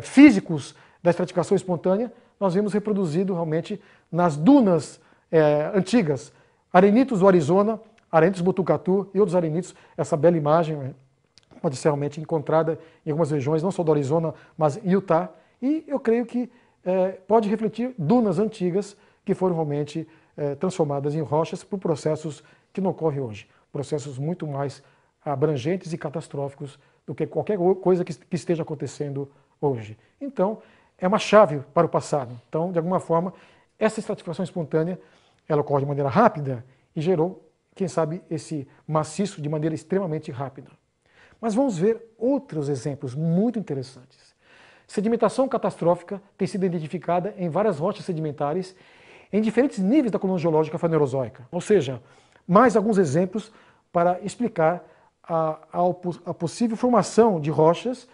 físicos da estratificação espontânea, nós vemos reproduzido realmente nas dunas antigas, arenitos do Arizona, arenitos Botucatu e outros arenitos, essa bela imagem pode ser realmente encontrada em algumas regiões, não só do Arizona, mas em Utah, e eu creio que pode refletir dunas antigas que foram realmente transformadas em rochas por processos que não ocorrem hoje, processos muito mais abrangentes e catastróficos do que qualquer coisa que esteja acontecendo hoje. Então, é uma chave para o passado. Então, de alguma forma, essa estratificação espontânea, ela ocorre de maneira rápida e gerou, quem sabe, esse maciço de maneira extremamente rápida. Mas vamos ver outros exemplos muito interessantes. Sedimentação catastrófica tem sido identificada em várias rochas sedimentares em diferentes níveis da coluna geológica fanerozoica. Ou seja, mais alguns exemplos para explicar a possível formação de rochas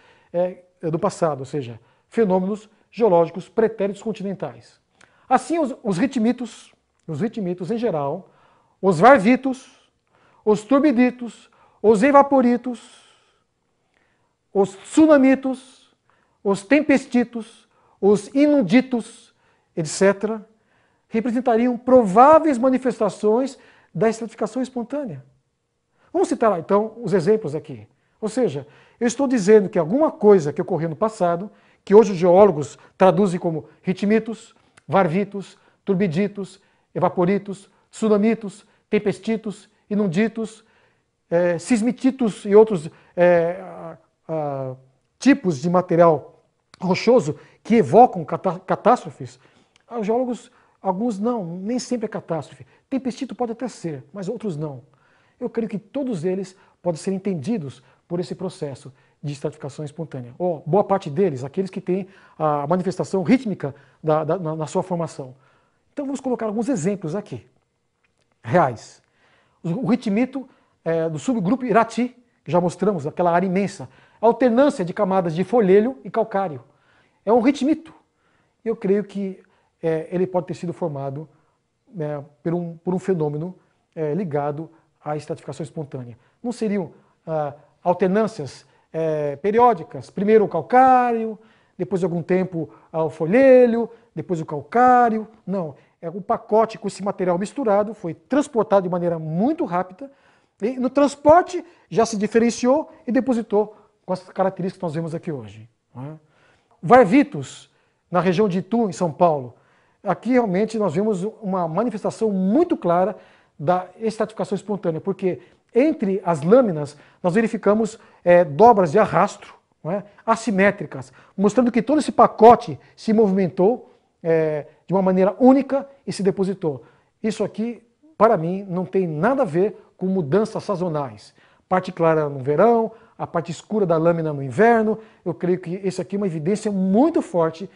do passado, ou seja, fenômenos geológicos pretéritos continentais. Assim, os ritmitos em geral, os varvitos, os turbiditos, os evaporitos, os tsunamitos, os tempestitos, os inunditos, etc., representariam prováveis manifestações da estratificação espontânea. Vamos citar então os exemplos aqui. Ou seja, eu estou dizendo que alguma coisa que ocorreu no passado, que hoje os geólogos traduzem como ritmitos, varvitos, turbiditos, evaporitos, tsunamitos, tempestitos, inunditos, sismititos e outros tipos de material rochoso que evocam catástrofes, os geólogos, alguns não, nem sempre é catástrofe. Tempestito pode até ser, mas outros não. Eu creio que todos eles podem ser entendidos por esse processo de estratificação espontânea. Ou boa parte deles, aqueles que têm a manifestação rítmica na sua formação. Então vamos colocar alguns exemplos aqui, reais. O ritmito do subgrupo Irati, que já mostramos, aquela área imensa, alternância de camadas de folhelho e calcário. É um ritmito. Eu creio que ele pode ter sido formado por um fenômeno ligado à estratificação espontânea. Não seriam alternâncias periódicas, primeiro o calcário, depois de algum tempo o folhelho, depois o calcário. Não, um pacote com esse material misturado, foi transportado de maneira muito rápida, e no transporte já se diferenciou e depositou com as características que nós vemos aqui hoje. Varvitos, na região de Itu, em São Paulo. Aqui realmente nós vemos uma manifestação muito clara da estratificação espontânea, porque entre as lâminas nós verificamos dobras de arrasto, assimétricas, mostrando que todo esse pacote se movimentou de uma maneira única e se depositou. Isso aqui, para mim, não tem nada a ver com mudanças sazonais. Parte clara no verão, a parte escura da lâmina no inverno. Eu creio que isso aqui é uma evidência muito forte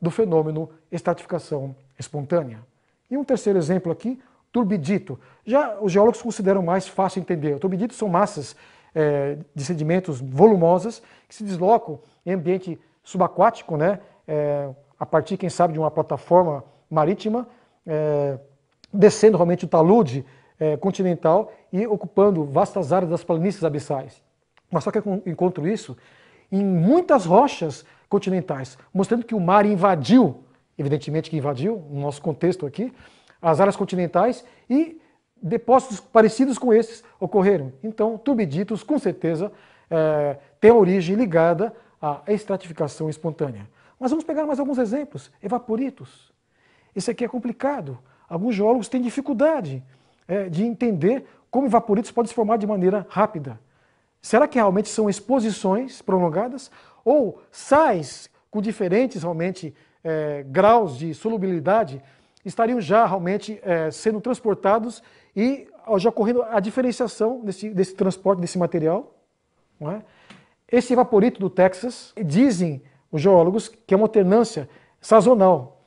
do fenômeno estratificação espontânea. E um terceiro exemplo aqui, turbidito. Já os geólogos consideram mais fácil entender. O turbidito são massas de sedimentos volumosas que se deslocam em ambiente subaquático, a partir, quem sabe, de uma plataforma marítima, descendo realmente o talude continental e ocupando vastas áreas das planícies abissais. Mas só que eu encontro isso em muitas rochas continentais, mostrando que o mar invadiu, evidentemente que invadiu, no nosso contexto aqui, as áreas continentais e depósitos parecidos com esses ocorreram. Então, turbiditos, com certeza, têm origem ligada à estratificação espontânea. Mas vamos pegar mais alguns exemplos. Evaporitos. Esse aqui é complicado. Alguns geólogos têm dificuldade de entender como evaporitos podem se formar de maneira rápida. Será que realmente são exposições prolongadas ou sais com diferentes realmente graus de solubilidade estariam já realmente sendo transportados e já ocorrendo a diferenciação desse transporte desse material? Não é? Esse evaporito do Texas, dizem os geólogos que é uma alternância sazonal.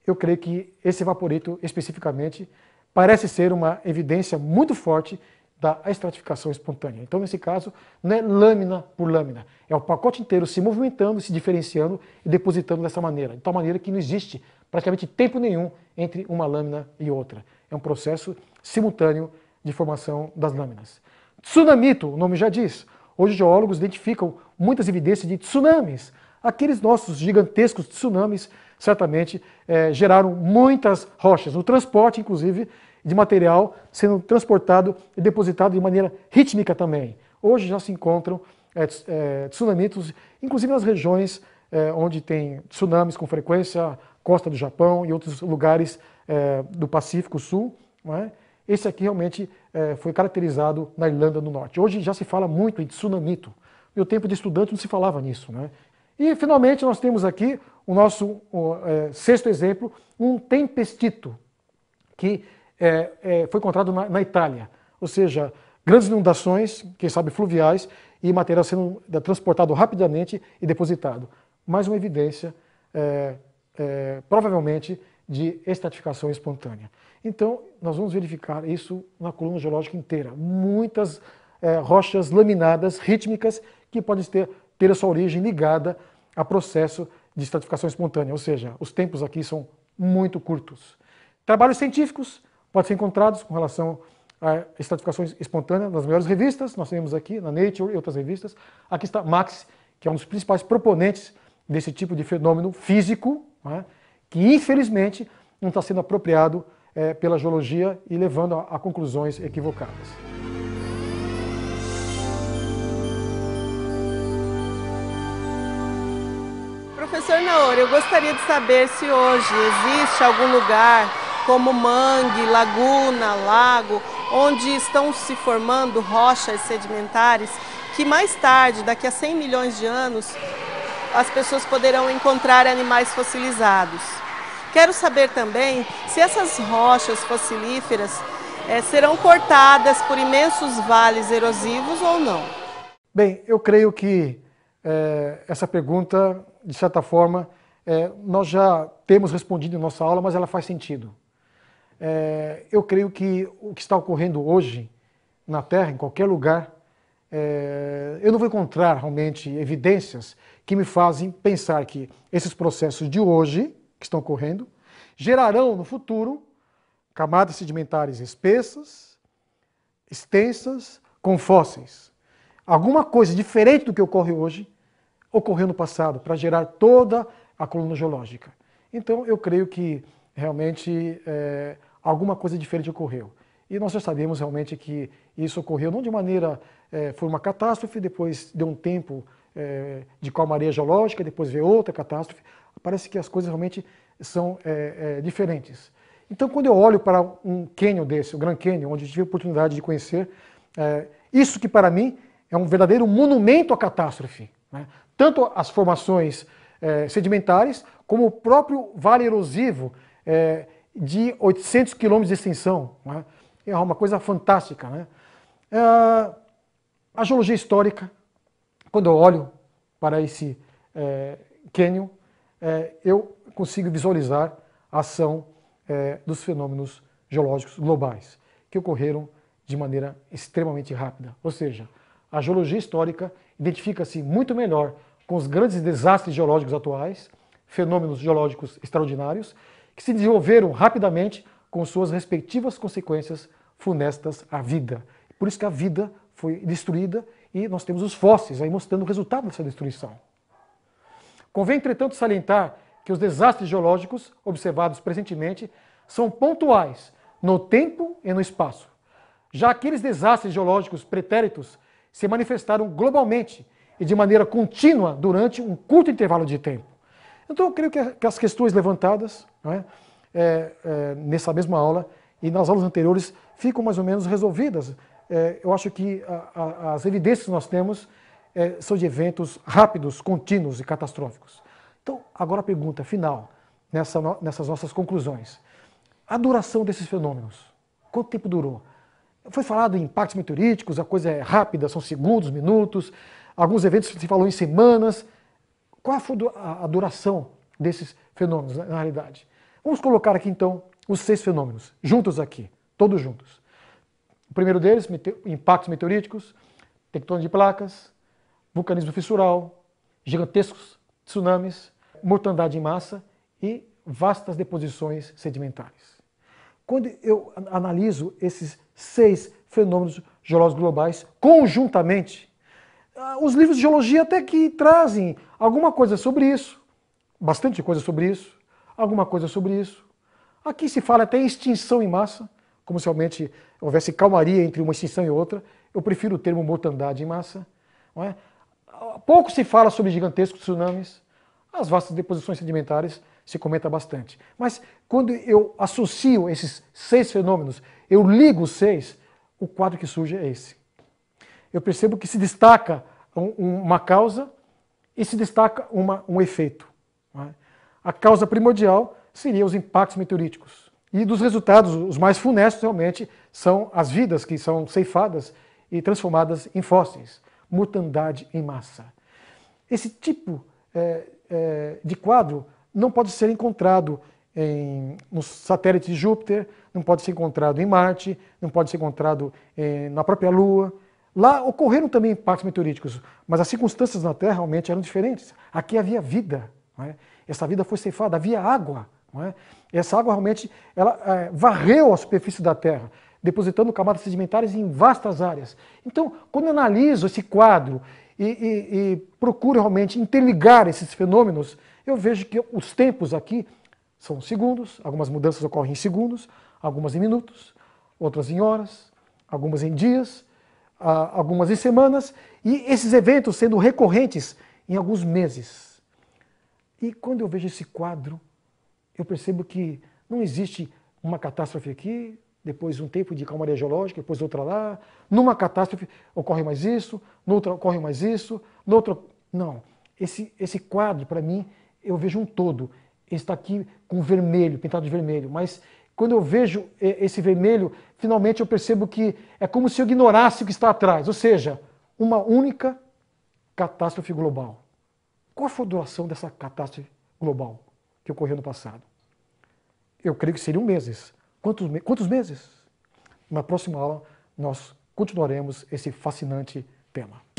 Eu creio que esse evaporito especificamente parece ser uma evidência muito forte da estratificação espontânea. Então, nesse caso, não é lâmina por lâmina, é o pacote inteiro se movimentando, se diferenciando e depositando dessa maneira, de tal maneira que não existe praticamente tempo nenhum entre uma lâmina e outra. É um processo simultâneo de formação das lâminas. Tsunamito, o nome já diz. Hoje os geólogos identificam muitas evidências de tsunamis. Aqueles nossos gigantescos tsunamis certamente geraram muitas rochas, o transporte, inclusive, de material sendo transportado e depositado de maneira rítmica também. Hoje já se encontram tsunamitos, inclusive nas regiões onde tem tsunamis com frequência, costa do Japão e outros lugares do Pacífico Sul. Não é? Esse aqui realmente foi caracterizado na Irlanda do Norte. Hoje já se fala muito em tsunamito. No meu tempo de estudante não se falava nisso. Né? E finalmente nós temos aqui o nosso sexto exemplo, um tempestito, que foi encontrado na Itália. Ou seja, grandes inundações, quem sabe fluviais, e material sendo transportado rapidamente e depositado. Mais uma evidência, provavelmente, de estratificação espontânea. Então, nós vamos verificar isso na coluna geológica inteira. Muitas rochas laminadas, rítmicas, que podem ter a sua origem ligada a processo de estratificação espontânea, ou seja, os tempos aqui são muito curtos. Trabalhos científicos podem ser encontrados com relação à estratificação espontânea nas melhores revistas, nós temos aqui na Nature e outras revistas. Aqui está Max, que é um dos principais proponentes desse tipo de fenômeno físico, né, que infelizmente não está sendo apropriado pela geologia e levando a conclusões equivocadas. Professor Naor, eu gostaria de saber se hoje existe algum lugar como mangue, laguna, lago, onde estão se formando rochas sedimentares que mais tarde, daqui a 100 milhões de anos, as pessoas poderão encontrar animais fossilizados. Quero saber também se essas rochas fossilíferas serão cortadas por imensos vales erosivos ou não. Bem, eu creio que essa pergunta, de certa forma, nós já temos respondido em nossa aula, mas ela faz sentido. Eu creio que o que está ocorrendo hoje na Terra, em qualquer lugar, eu não vou encontrar realmente evidências que me fazem pensar que esses processos de hoje, que estão ocorrendo, gerarão no futuro camadas sedimentares espessas, extensas, com fósseis. Alguma coisa diferente do que ocorre hoje, ocorreu no passado, para gerar toda a coluna geológica. Então, eu creio que realmente alguma coisa diferente ocorreu. E nós já sabemos realmente que isso ocorreu não de maneira, foi uma catástrofe, depois deu um tempo de calmaria geológica, depois veio outra catástrofe. Parece que as coisas realmente são diferentes. Então, quando eu olho para um cânion desse, o Grand Canyon, onde eu tive a oportunidade de conhecer, isso que para mim é um verdadeiro monumento à catástrofe, né? Tanto as formações sedimentares, como o próprio vale erosivo de 800 quilômetros de extensão, né? É uma coisa fantástica, né? A geologia histórica, quando eu olho para esse cânion, eu consigo visualizar a ação dos fenômenos geológicos globais, que ocorreram de maneira extremamente rápida. Ou seja, a geologia histórica identifica-se muito melhor com os grandes desastres geológicos atuais, fenômenos geológicos extraordinários, que se desenvolveram rapidamente com suas respectivas consequências funestas à vida. Por isso que a vida foi destruída e nós temos os fósseis aí mostrando o resultado dessa destruição. Convém, entretanto, salientar que os desastres geológicos observados presentemente são pontuais no tempo e no espaço. Já aqueles desastres geológicos pretéritos se manifestaram globalmente e de maneira contínua durante um curto intervalo de tempo. Então eu creio que as questões levantadas, né, nessa mesma aula e nas aulas anteriores ficam mais ou menos resolvidas. Eu acho que as evidências que nós temos são de eventos rápidos, contínuos e catastróficos. Então, agora a pergunta final, nessas nossas conclusões. A duração desses fenômenos, quanto tempo durou? Foi falado em impactos meteoríticos, a coisa é rápida, são segundos, minutos, alguns eventos se falou em semanas. Qual foi a duração desses fenômenos, na realidade? Vamos colocar aqui, então, os 6 fenômenos, juntos aqui, todos juntos. O primeiro deles, impactos meteoríticos, tectônica de placas, vulcanismo fissural, gigantescos tsunamis, mortandade em massa e vastas deposições sedimentares. Quando eu analiso esses 6 fenômenos geológicos globais conjuntamente, os livros de geologia até que trazem alguma coisa sobre isso, bastante coisa sobre isso, alguma coisa sobre isso. Aqui se fala até em extinção em massa, como se realmente houvesse calmaria entre uma extinção e outra. Eu prefiro o termo mortandade em massa. Não é? Pouco se fala sobre gigantescos tsunamis, as vastas deposições sedimentares se comenta bastante. Mas quando eu associo esses 6 fenômenos, eu ligo os 6, o quadro que surge é esse. Eu percebo que se destaca uma causa e se destaca um efeito. Não é? A causa primordial seria os impactos meteoríticos. E dos resultados, os mais funestos realmente são as vidas que são ceifadas e transformadas em fósseis. Mortandade em massa. Esse tipo de quadro não pode ser encontrado nos satélites de Júpiter, não pode ser encontrado em Marte, não pode ser encontrado na própria Lua. Lá ocorreram também impactos meteoríticos, mas as circunstâncias na Terra realmente eram diferentes. Aqui havia vida, não é? Essa vida foi ceifada, havia água. Não é? Essa água realmente varreu a superfície da Terra, depositando camadas sedimentares em vastas áreas. Então, quando eu analiso esse quadro e procuro realmente interligar esses fenômenos, eu vejo que os tempos aqui são segundos, algumas mudanças ocorrem em segundos, algumas em minutos, outras em horas, algumas em dias, algumas em semanas, e esses eventos sendo recorrentes em alguns meses. E quando eu vejo esse quadro, eu percebo que não existe uma catástrofe aqui, depois um tempo de calmaria geológica, depois outra lá. Numa catástrofe ocorre mais isso, noutra ocorre mais isso, noutra... Não. Esse quadro, para mim, eu vejo um todo. Ele está aqui com vermelho, pintado de vermelho, mas quando eu vejo esse vermelho, finalmente eu percebo que é como se eu ignorasse o que está atrás, ou seja, uma única catástrofe global. Qual foi a duração dessa catástrofe global que ocorreu no passado? Eu creio que seriam meses. Quantos meses? Na próxima aula nós continuaremos esse fascinante tema.